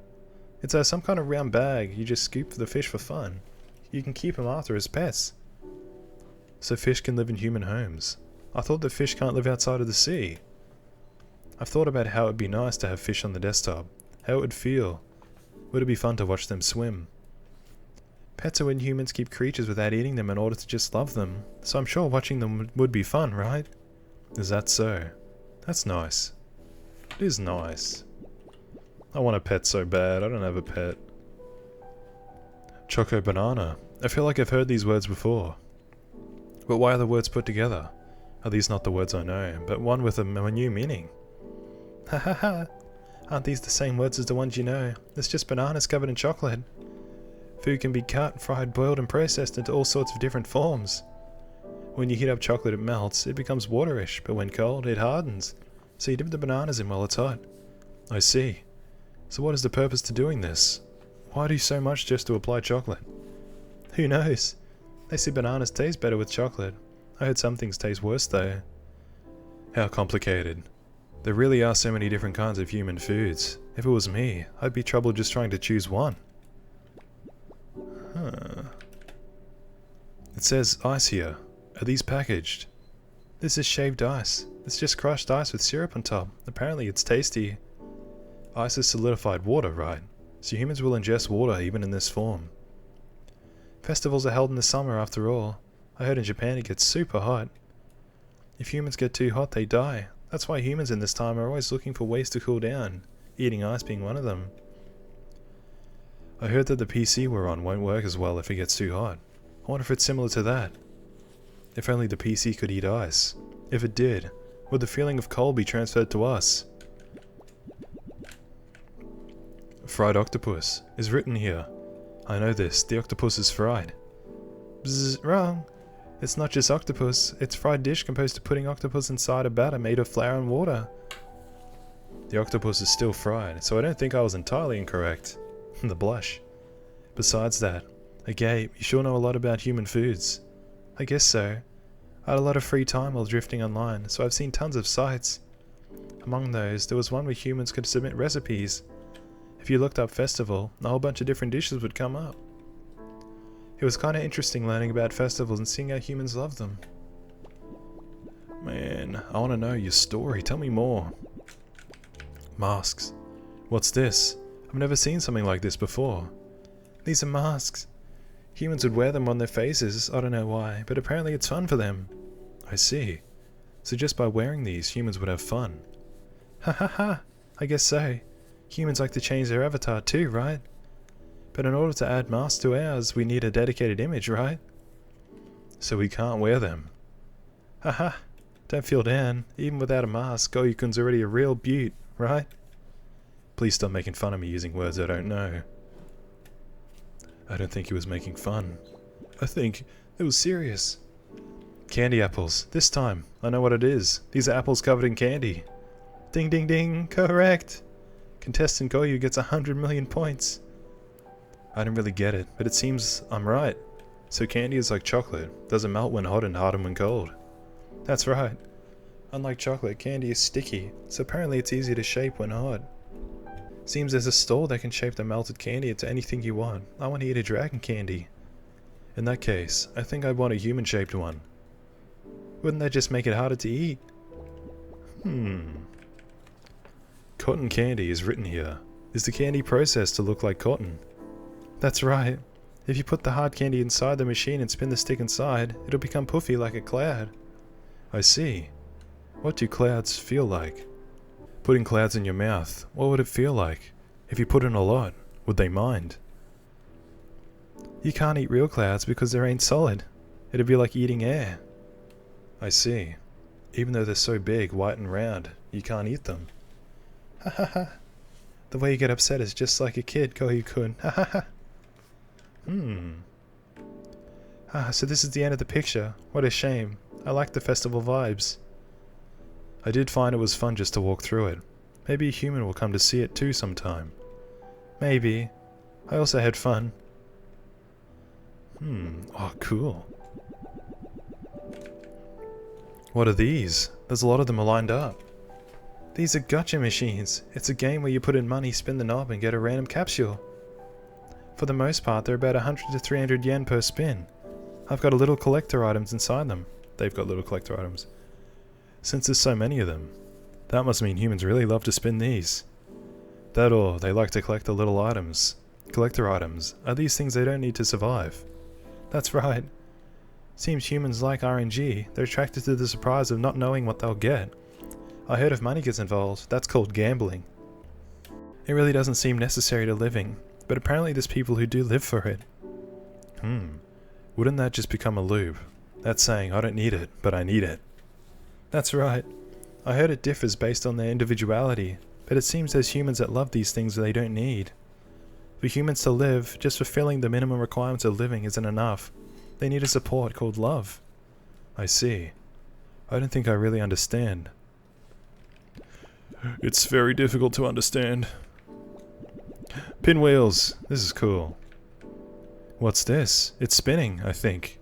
It's some kind of round bag. You just scoop the fish for fun. You can keep them after as pets. So fish can live in human homes. I thought that fish can't live outside of the sea. I've thought about how it would be nice to have fish on the desktop. How it would feel. Would it be fun to watch them swim? Pets are when humans keep creatures without eating them in order to just love them. So I'm sure watching them would be fun, right? Is that so? That's nice. It is nice. I want a pet so bad. I don't have a pet. Choco banana. I feel like I've heard these words before. But why are the words put together? Are these not the words I know, but one with a new meaning? Ha ha ha! Aren't these the same words as the ones you know? It's just bananas covered in chocolate. Food can be cut, fried, boiled and processed into all sorts of different forms. When you heat up chocolate it melts, it becomes waterish, but when cold it hardens. So you dip the bananas in while it's hot. I see. So what is the purpose to doing this? Why do so much just to apply chocolate? Who knows? They say bananas taste better with chocolate. I heard some things taste worse though. How complicated. There really are so many different kinds of human foods. If it was me, I'd be troubled just trying to choose one. Huh. It says ice here. Are these packaged? This is shaved ice. It's just crushed ice with syrup on top. Apparently it's tasty. Ice is solidified water, right? So humans will ingest water even in this form. Festivals are held in the summer after all. I heard in Japan it gets super hot. If humans get too hot, they die. That's why humans in this time are always looking for ways to cool down, eating ice being one of them. I heard that the PC we're on won't work as well if it gets too hot. I wonder if it's similar to that. If only the PC could eat ice. If it did, would the feeling of cold be transferred to us? Fried octopus is written here. I know this, the octopus is fried. Bzzz, wrong. It's not just octopus, it's fried dish composed of putting octopus inside a batter made of flour and water. The octopus is still fried, so I don't think I was entirely incorrect. The blush. Besides that, Gabe, you sure know a lot about human foods. I guess so. I had a lot of free time while drifting online, so I've seen tons of sites. Among those, there was one where humans could submit recipes. If you looked up festival, a whole bunch of different dishes would come up. It was kinda interesting learning about festivals and seeing how humans love them. Man, I wanna know your story, tell me more. Masks. What's this? I've never seen something like this before. These are masks. Humans would wear them on their faces, I don't know why, but apparently it's fun for them. I see. So just by wearing these, humans would have fun. Ha ha ha, I guess so. Humans like to change their avatar too, right? But in order to add masks to ours, we need a dedicated image, right? So we can't wear them. Haha, don't feel down. Even without a mask, Goyukun's already a real beaut, right? Please stop making fun of me using words I don't know. I don't think he was making fun. I think it was serious. Candy apples. This time, I know what it is. These are apples covered in candy. Ding ding ding, correct! Contestant Goyu gets 100 million points. I don't really get it, but it seems I'm right. So candy is like chocolate, doesn't melt when hot and harden when cold. That's right. Unlike chocolate, candy is sticky, so apparently it's easy to shape when hot. Seems there's a store that can shape the melted candy into anything you want. I want to eat a dragon candy. In that case, I think I'd want a human-shaped one. Wouldn't that just make it harder to eat? Cotton candy is written here. Is the candy processed to look like cotton? That's right. If you put the hard candy inside the machine and spin the stick inside, it'll become puffy like a cloud. I see. What do clouds feel like? Putting clouds in your mouth, what would it feel like? If you put in a lot, would they mind? You can't eat real clouds because they ain't solid. It'd be like eating air. I see. Even though they're so big, white and round, you can't eat them. Ha ha ha. The way you get upset is just like a kid, Goyu-kun. Ha ha ha. So this is the end of the picture. What a shame. I like the festival vibes. I did find it was fun just to walk through it. Maybe a human will come to see it too sometime. Maybe. I also had fun. Oh cool. What are these? There's a lot of them lined up. These are gotcha machines. It's a game where you put in money, spin the knob and get a random capsule. For the most part, they're about 100 to 300 yen per spin. I've got a little collector items inside them. They've got little collector items. Since there's so many of them, that must mean humans really love to spin these. That or they like to collect the little items. Collector items are these things they don't need to survive. That's right. Seems humans like RNG. They're attracted to the surprise of not knowing what they'll get. I heard if money gets involved, that's called gambling. It really doesn't seem necessary to living, but apparently there's people who do live for it. Wouldn't that just become a loop? That's saying, I don't need it, but I need it. That's right. I heard it differs based on their individuality, but it seems there's humans that love these things they don't need. For humans to live, just fulfilling the minimum requirements of living isn't enough. They need a support called love. I see. I don't think I really understand. It's very difficult to understand. Pinwheels! This is cool. What's this? It's spinning, I think.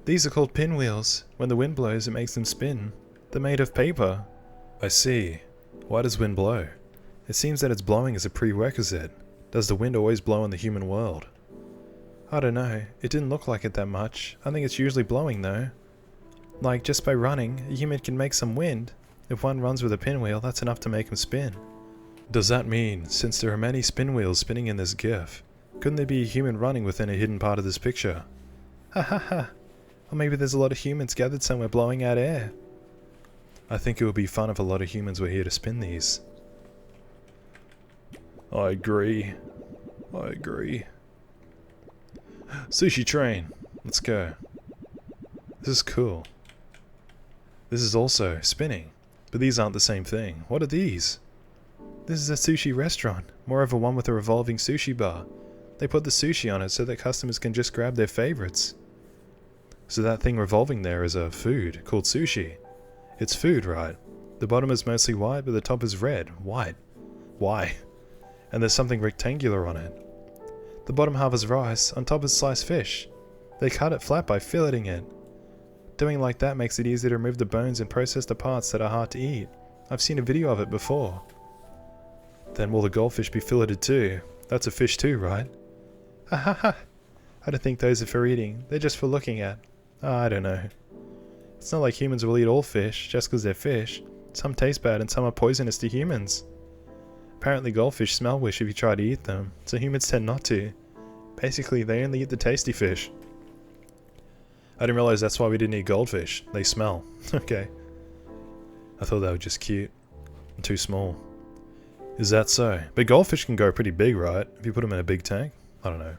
These are called pinwheels. When the wind blows, it makes them spin. They're made of paper. I see. Why does wind blow? It seems that its blowing is a prerequisite. Does the wind always blow in the human world? I don't know. It didn't look like it that much. I think it's usually blowing though. Like, just by running, a human can make some wind. If one runs with a pinwheel, that's enough to make him spin. Does that mean, since there are many spin wheels spinning in this GIF, couldn't there be a human running within a hidden part of this picture? Ha ha ha. Or maybe there's a lot of humans gathered somewhere blowing out air. I think it would be fun if a lot of humans were here to spin these. I agree. I agree. Sushi train. Let's go. This is cool. This is also spinning. But these aren't the same thing. What are these? This is a sushi restaurant. Moreover, one with a revolving sushi bar. They put the sushi on it so that customers can just grab their favorites. So that thing revolving there is a food called sushi. It's food, right? The bottom is mostly white, but the top is red. White. Why? And there's something rectangular on it. The bottom half is rice, on top is sliced fish. They cut it flat by filleting it. Doing like that makes it easy to remove the bones and process the parts that are hard to eat. I've seen a video of it before. Then will the goldfish be filleted too? That's a fish too, right? Ha ha ha! I don't think those are for eating, they're just for looking at. I don't know. It's not like humans will eat all fish, just because they're fish. Some taste bad and some are poisonous to humans. Apparently goldfish smell wish if you try to eat them, so humans tend not to. Basically, they only eat the tasty fish. I didn't realize that's why we didn't eat goldfish. They smell. Okay. I thought they were just cute. And too small. Is that so? But goldfish can go pretty big, right? If you put them in a big tank? I don't know.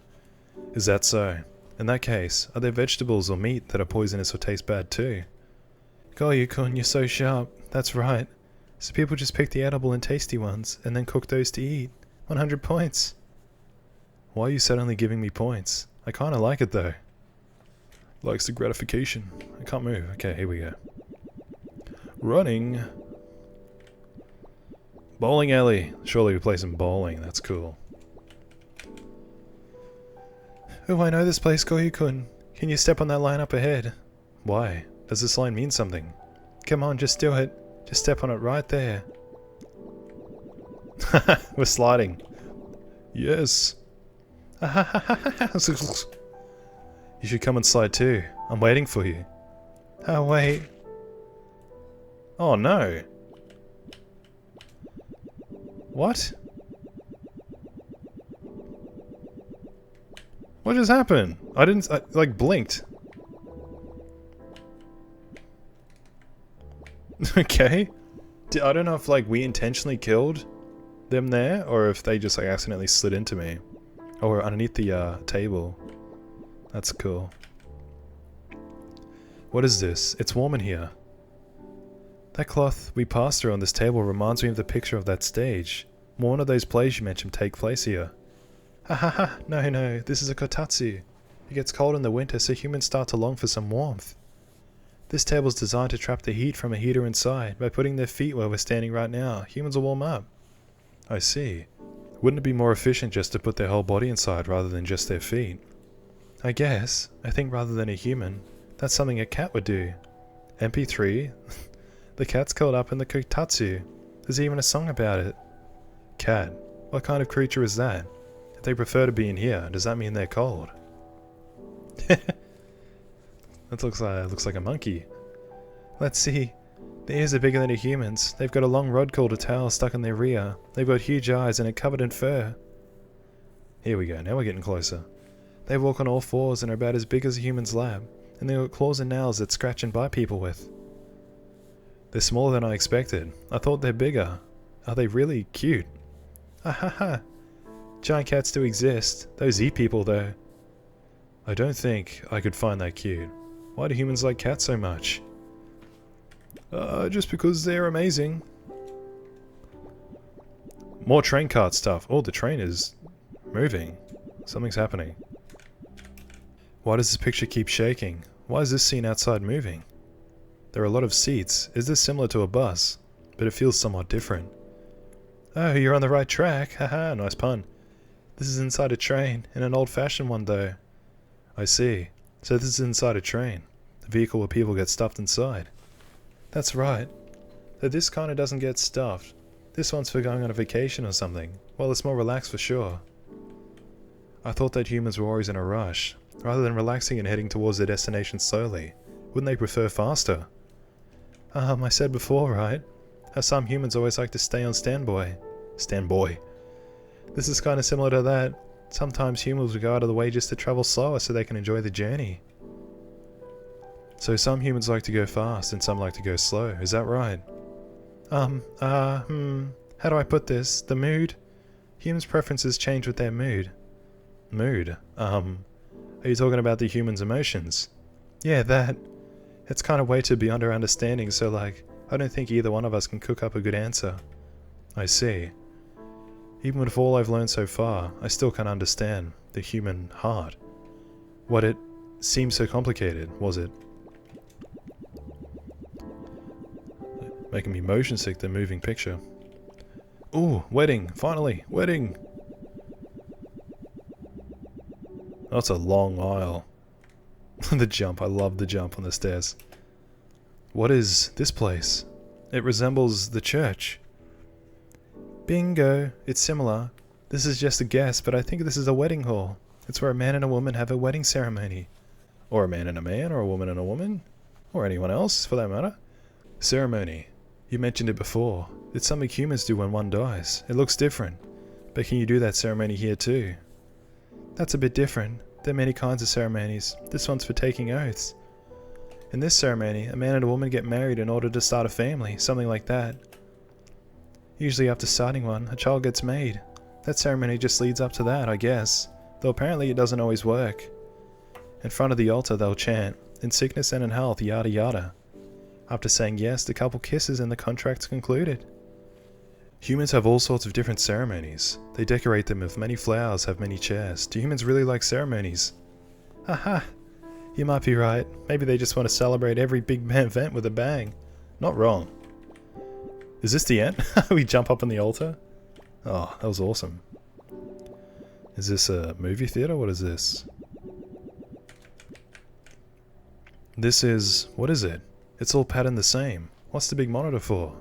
Is that so? In that case, are there vegetables or meat that are poisonous or taste bad too? Goyu-kun, you're so sharp. That's right. So people just pick the edible and tasty ones, and then cook those to eat. 100 points. Why are you suddenly giving me points? I kinda like it though. Likes the gratification. I can't move. Okay, here we go. Running. Bowling alley. Surely we play some bowling. That's cool. Oh, I know this place, Goyu-kun. Can you step on that line up ahead? Why? Does this line mean something? Come on, just do it. Just step on it right there. We're sliding. Yes. You should come and slide too. I'm waiting for you. Oh, wait. Oh, no. What? What just happened? I like, blinked. Okay. I don't know if, like, we intentionally killed them there, or if they just, like, accidentally slid into me. Oh, we're underneath the, table. That's cool. What is this? It's warm in here. That cloth we passed through on this table reminds me of the picture of that stage. More one of those plays you mentioned take place here. Ha ha ha, no, this is a kotatsu. It gets cold in the winter, so humans start to long for some warmth. This table's designed to trap the heat from a heater inside. By putting their feet where we're standing right now, humans will warm up. I see. Wouldn't it be more efficient just to put their whole body inside rather than just their feet? I guess. I think rather than a human, that's something a cat would do. MP3? The cat's curled up in the kotatsu. There's even a song about it. Cat. What kind of creature is that? If they prefer to be in here, does that mean they're cold? That looks like a monkey. Let's see. Their ears are bigger than a human's. They've got a long rod called a tail stuck in their rear. They've got huge eyes and are covered in fur. Here we go, now we're getting closer. They walk on all fours and are about as big as a human's lab, and they've got claws and nails that scratch and bite people with. They're smaller than I expected. I thought they're bigger. Are they really cute? Ahaha! Giant cats do exist. Those eat people though. I don't think I could find that cute. Why do humans like cats so much? Just because they're amazing. More train cart stuff. Oh, the train is moving. Something's happening. Why does this picture keep shaking? Why is this scene outside moving? There are a lot of seats. Is this similar to a bus? But it feels somewhat different. Oh, you're on the right track. Haha, nice pun. This is inside a train, and an old-fashioned one though. I see. So this is inside a train. The vehicle where people get stuffed inside. That's right. Though this kinda doesn't get stuffed. This one's for going on a vacation or something. Well, it's more relaxed for sure. I thought that humans were always in a rush. Rather than relaxing and heading towards their destination slowly, wouldn't they prefer faster? I said before, right? How some humans always like to stay on standby. Standby. This is kinda similar to that. Sometimes humans will go out of the way just to travel slower so they can enjoy the journey. So some humans like to go fast and some like to go slow, is that right? How do I put this? The mood? Humans' preferences change with their mood. Mood? Are you talking about the human's emotions? Yeah, that. It's kind of way too beyond our understanding, so like, I don't think either one of us can cook up a good answer. I see. Even with all I've learned so far, I still can't understand the human heart. What it seemed so complicated, was it? Making me motion sick, the moving picture. Ooh, wedding! Finally! Wedding! That's a long aisle. The jump, I love the jump on the stairs. What is this place? It resembles the church. Bingo! It's similar. This is just a guess, but I think this is a wedding hall. It's where a man and a woman have a wedding ceremony. Or a man and a man, or a woman and a woman. Or anyone else, for that matter. Ceremony. You mentioned it before. It's something humans do when one dies. It looks different. But can you do that ceremony here too? That's a bit different. There are many kinds of ceremonies. This one's for taking oaths. In this ceremony, a man and a woman get married in order to start a family, something like that. Usually after starting one, a child gets made. That ceremony just leads up to that, I guess. Though apparently it doesn't always work. In front of the altar they'll chant, in sickness and in health, yada yada. After saying yes, the couple kisses and the contract's concluded. Humans have all sorts of different ceremonies. They decorate them with many flowers, have many chairs. Do humans really like ceremonies? Haha! You might be right. Maybe they just want to celebrate every big event with a bang. Not wrong. Is this the end? We jump up on the altar? Oh, that was awesome. Is this a movie theater? What is this? This is... what is it? It's all patterned the same. What's the big monitor for?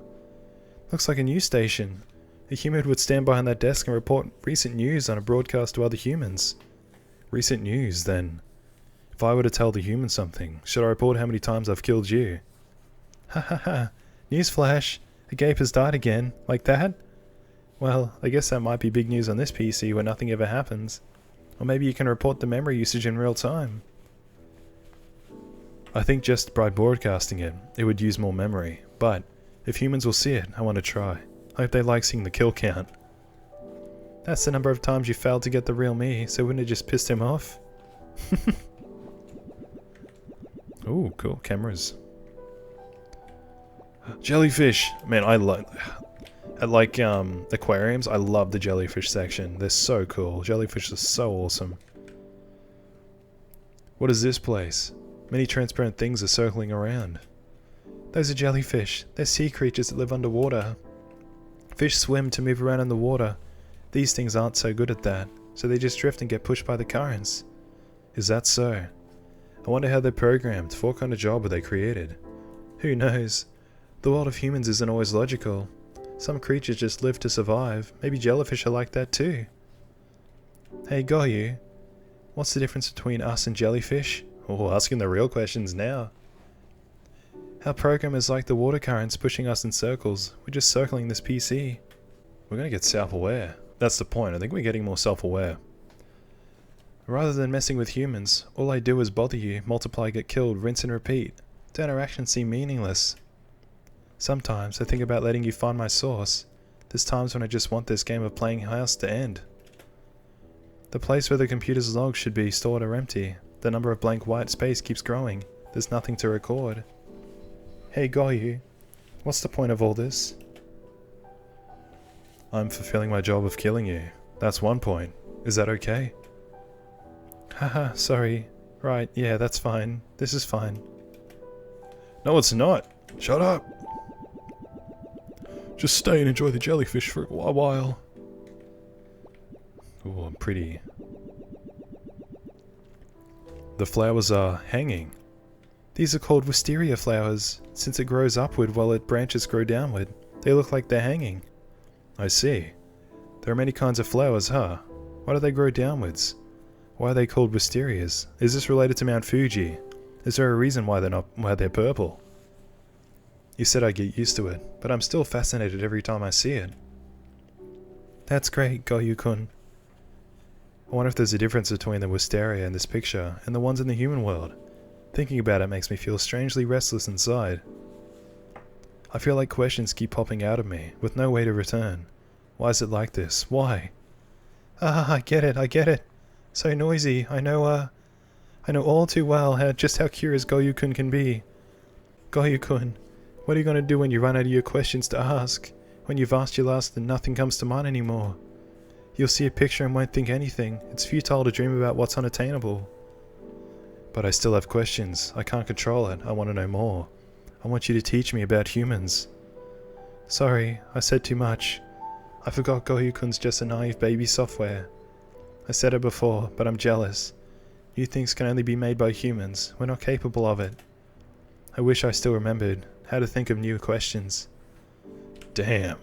Looks like a news station. A human would stand behind that desk and report recent news on a broadcast to other humans. Recent news, then. If I were to tell the human something, should I report how many times I've killed you? Ha ha ha. Newsflash. A gape has died again. Like that? Well, I guess that might be big news on this PC where nothing ever happens. Or maybe you can report the memory usage in real time. I think just by broadcasting it, it would use more memory. But, if humans will see it, I want to try. I hope they like seeing the kill count. That's the number of times you failed to get the real me, so wouldn't it just piss him off? Ooh, cool. Cameras. Jellyfish! Man, I like... At like, aquariums, I love the jellyfish section. They're so cool. Jellyfish are so awesome. What is this place? Many transparent things are circling around. Those are jellyfish. They're sea creatures that live underwater. Fish swim to move around in the water. These things aren't so good at that, so they just drift and get pushed by the currents. Is that so? I wonder how they're programmed. For what kind of job were they created? Who knows? The world of humans isn't always logical. Some creatures just live to survive. Maybe jellyfish are like that too. Hey Goyu, what's the difference between us and jellyfish? Oh, asking the real questions now. Our program is like the water currents pushing us in circles. We're just circling this PC. We're gonna get self-aware. That's the point. I think we're getting more self-aware. Rather than messing with humans, all I do is bother you, multiply, get killed, rinse and repeat. Don't our actions seem meaningless? Sometimes I think about letting you find my source. There's times when I just want this game of playing house to end. The place where the computer's logs should be stored are empty. The number of blank white space keeps growing. There's nothing to record. Hey Goyu, what's the point of all this? I'm fulfilling my job of killing you. That's one point. Is that okay? Haha, sorry. Right, yeah, that's fine. This is fine. No, it's not. Shut up. Just stay and enjoy the jellyfish for a while. Ooh, I'm pretty. The flowers are hanging. These are called wisteria flowers. Since it grows upward while its branches grow downward, they look like they're hanging. I see. There are many kinds of flowers, huh? Why do they grow downwards? Why are they called wisterias? Is this related to Mount Fuji? Is there a reason why they're purple? You said I'd get used to it, but I'm still fascinated every time I see it. That's great, Goyu-kun. I wonder if there's a difference between the wisteria in this picture and the ones in the human world. Thinking about it makes me feel strangely restless inside. I feel like questions keep popping out of me, with no way to return. Why is it like this? Why? Ah, I get it. So noisy. I know all too well just how curious Goyu-kun can be. Goyu-kun, what are you gonna do when you run out of your questions to ask? When you've asked your last and nothing comes to mind anymore? You'll see a picture and won't think anything. It's futile to dream about what's unattainable. But I still have questions. I can't control it. I want to know more. I want you to teach me about humans. Sorry, I said too much. I forgot Goyu-kun's just a naive baby software. I said it before, but I'm jealous. New things can only be made by humans. We're not capable of it. I wish I still remembered how to think of new questions. Damn.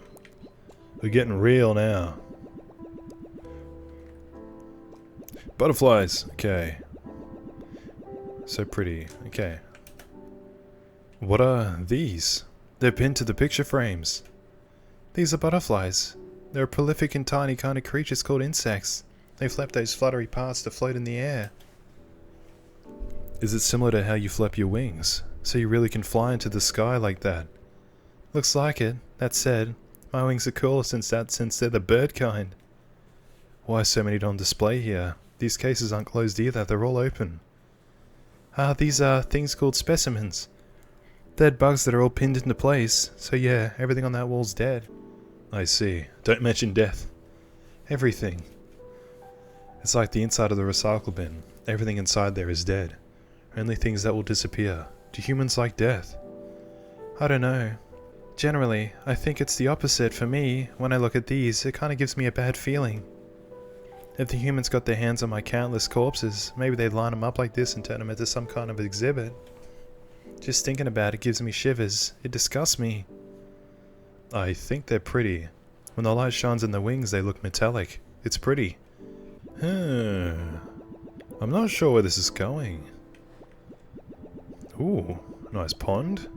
We're getting real now. Butterflies. Okay. So pretty. Okay. What are these? They're pinned to the picture frames. These are butterflies. They're a prolific and tiny kind of creatures called insects. They flap those fluttery parts to float in the air. Is it similar to how you flap your wings? So you really can fly into the sky like that? Looks like it. That said, my wings are cooler since they're the bird kind. Why so many on display here? These cases aren't closed either, they're all open. These are things called specimens. Dead bugs that are all pinned into place, so yeah, everything on that wall's dead. I see. Don't mention death. Everything. It's like the inside of the recycle bin. Everything inside there is dead. Only things that will disappear. Do humans like death? I don't know. Generally, I think it's the opposite for me. When I look at these, it kinda gives me a bad feeling. If the humans got their hands on my countless corpses, maybe they'd line them up like this and turn them into some kind of exhibit. Just thinking about it gives me shivers. It disgusts me. I think they're pretty. When the light shines in the wings, they look metallic. It's pretty. I'm not sure where this is going. Ooh, nice pond.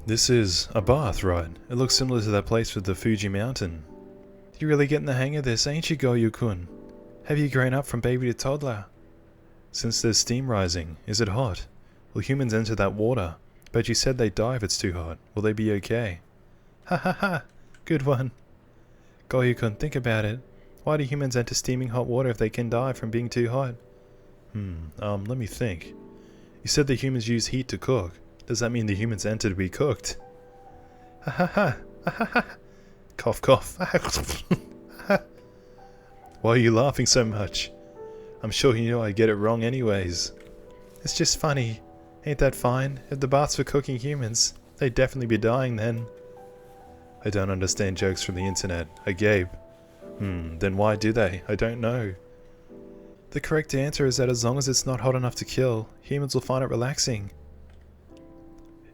This is a bath, right? It looks similar to that place with the Fuji mountain. You're really getting the hang of this, ain't you, Goyu-kun? Have you grown up from baby to toddler? Since there's steam rising, is it hot? Will humans enter that water? But you said they'd die if it's too hot. Will they be okay? Ha ha ha! Good one. Goyu-kun, think about it. Why do humans enter steaming hot water if they can die from being too hot? Let me think. You said the humans use heat to cook. Does that mean the humans enter to be cooked? Ha ha ha! Ha ha ha! Cough cough. Why are you laughing so much? I'm sure you know I get it wrong anyways. It's just funny. Ain't that fine? If the baths were cooking humans, they'd definitely be dying then. I don't understand jokes from the internet. I gape. Then why do they? I don't know. The correct answer is that as long as it's not hot enough to kill, humans will find it relaxing.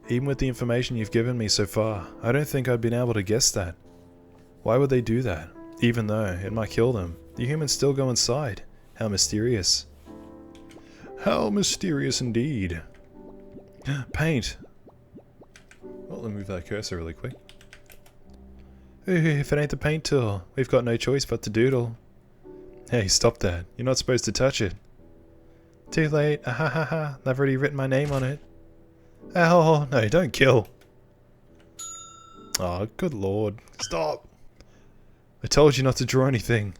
Even with the information you've given me so far, I don't think I'd been able to guess that. Why would they do that? Even though it might kill them, the humans still go inside. How mysterious. How mysterious indeed. Paint. Well, let me move that cursor really quick. Ooh, if it ain't the paint tool, we've got no choice but to doodle. Hey, stop that. You're not supposed to touch it. Too late. Ahahaha. I've already written my name on it. Oh, no, don't kill. Oh, good lord. Stop. I told you not to draw anything.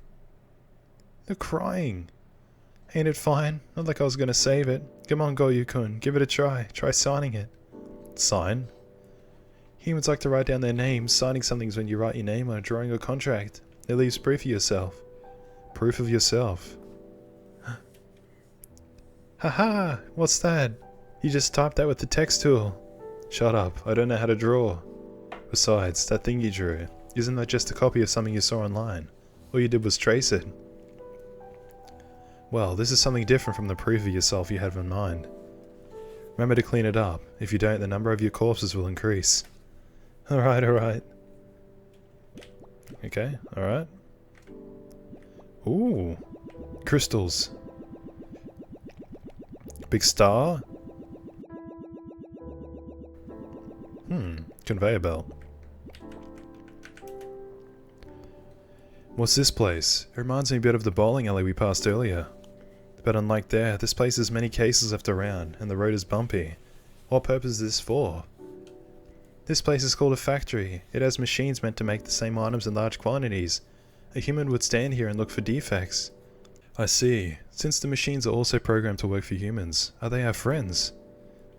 They're crying. Ain't it fine? Not like I was gonna save it. Come on, Goyu-kun. Give it a try. Try signing it. Sign? Humans like to write down their names. Signing something's when you write your name on a drawing or contract. It leaves proof of yourself. Proof of yourself. Haha! What's that? You just typed that with the text tool. Shut up. I don't know how to draw. Besides, that thing you drew, isn't that just a copy of something you saw online? All you did was trace it. Well, this is something different from the proof of yourself you had in mind. Remember to clean it up. If you don't, the number of your corpses will increase. Alright, alright. Okay, alright. Ooh. Crystals. Big star? Conveyor belt. What's this place? It reminds me a bit of the bowling alley we passed earlier. But unlike there, this place has many cases left around, and the road is bumpy. What purpose is this for? This place is called a factory. It has machines meant to make the same items in large quantities. A human would stand here and look for defects. I see. Since the machines are also programmed to work for humans, are they our friends?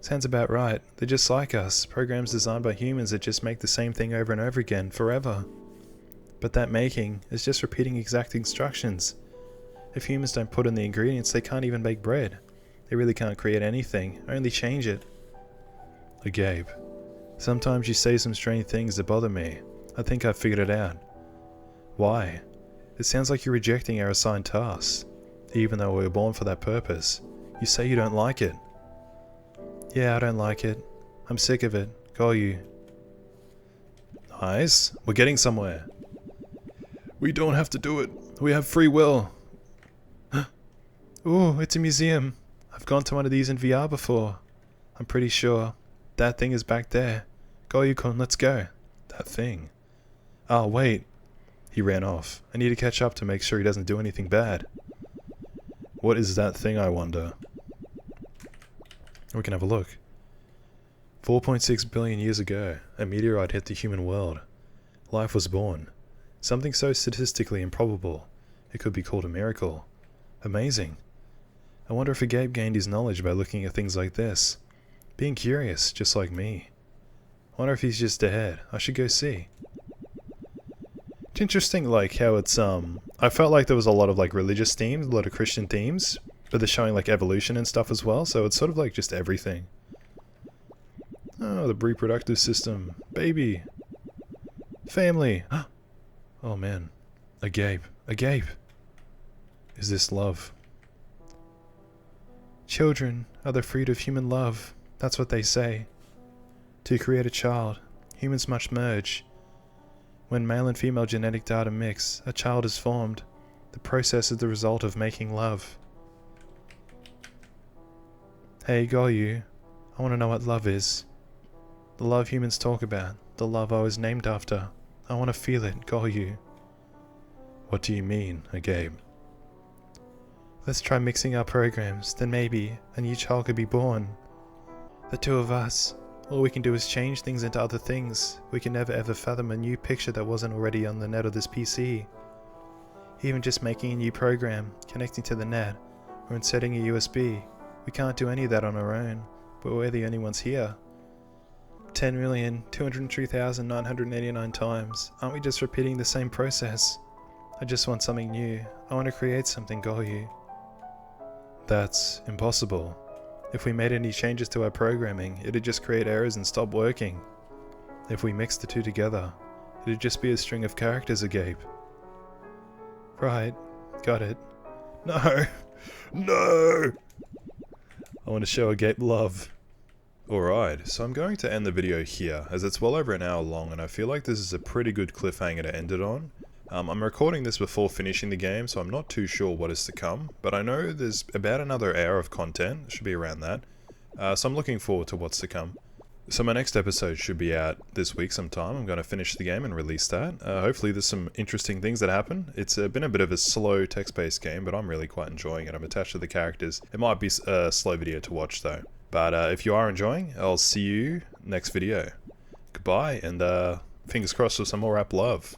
Sounds about right. They're just like us, programs designed by humans that just make the same thing over and over again, forever. But that making is just repeating exact instructions. If humans don't put in the ingredients, they can't even make bread. They really can't create anything, only change it. Gabe, sometimes you say some strange things that bother me. I think I've figured it out. Why? It sounds like you're rejecting our assigned tasks. Even though we were born for that purpose. You say you don't like it. Yeah, I don't like it. I'm sick of it. Goyu. Nice. We're getting somewhere. We don't have to do it. We have free will. Ooh, it's a museum. I've gone to one of these in VR before. I'm pretty sure. That thing is back there. Goyu-kun, let's go. That thing. Oh, wait. He ran off. I need to catch up to make sure he doesn't do anything bad. What is that thing, I wonder? We can have a look. 4.6 billion years ago, a meteorite hit the human world. Life was born. Something so statistically improbable, it could be called a miracle. Amazing. I wonder if Gabe gained his knowledge by looking at things like this. Being curious, just like me. I wonder if he's just ahead. I should go see. It's interesting, like, how it's, I felt like there was a lot of, like, religious themes, a lot of Christian themes, but they're showing, like, evolution and stuff as well, so it's sort of, like, just everything. Oh, the reproductive system. Baby. Family. Oh, man. A gape. A gape. Is this love? Children are the fruit of human love. That's what they say. To create a child, humans must merge. When male and female genetic data mix, a child is formed. The process is the result of making love. Hey, Goyu, I want to know what love is. The love humans talk about, the love I was named after. I want to feel it, Goyu. What do you mean, Gabe? Let's try mixing our programs, then maybe a new child could be born. The two of us. All we can do is change things into other things. We can never ever fathom a new picture that wasn't already on the net of this PC. Even just making a new program, connecting to the net, or inserting a USB. We can't do any of that on our own, but we're the only ones here. 10,203,989 times. Aren't we just repeating the same process? I just want something new. I want to create something, Goyu. That's impossible. If we made any changes to our programming, it'd just create errors and stop working. If we mixed the two together, it'd just be a string of characters agape. Right, got it. No! No! I want to show agape love. Alright, so I'm going to end the video here, as it's well over an hour long and I feel like this is a pretty good cliffhanger to end it on. I'm recording this before finishing the game, so I'm not too sure what is to come, but I know there's about another hour of content, it should be around that, so I'm looking forward to what's to come. So my next episode should be out this week sometime. I'm going to finish the game and release that. Hopefully there's some interesting things that happen. It's been a bit of a slow text-based game, but I'm really quite enjoying it. I'm attached to the characters. It might be a slow video to watch though. But if you are enjoying, I'll see you next video. Goodbye, and fingers crossed for some more rap love.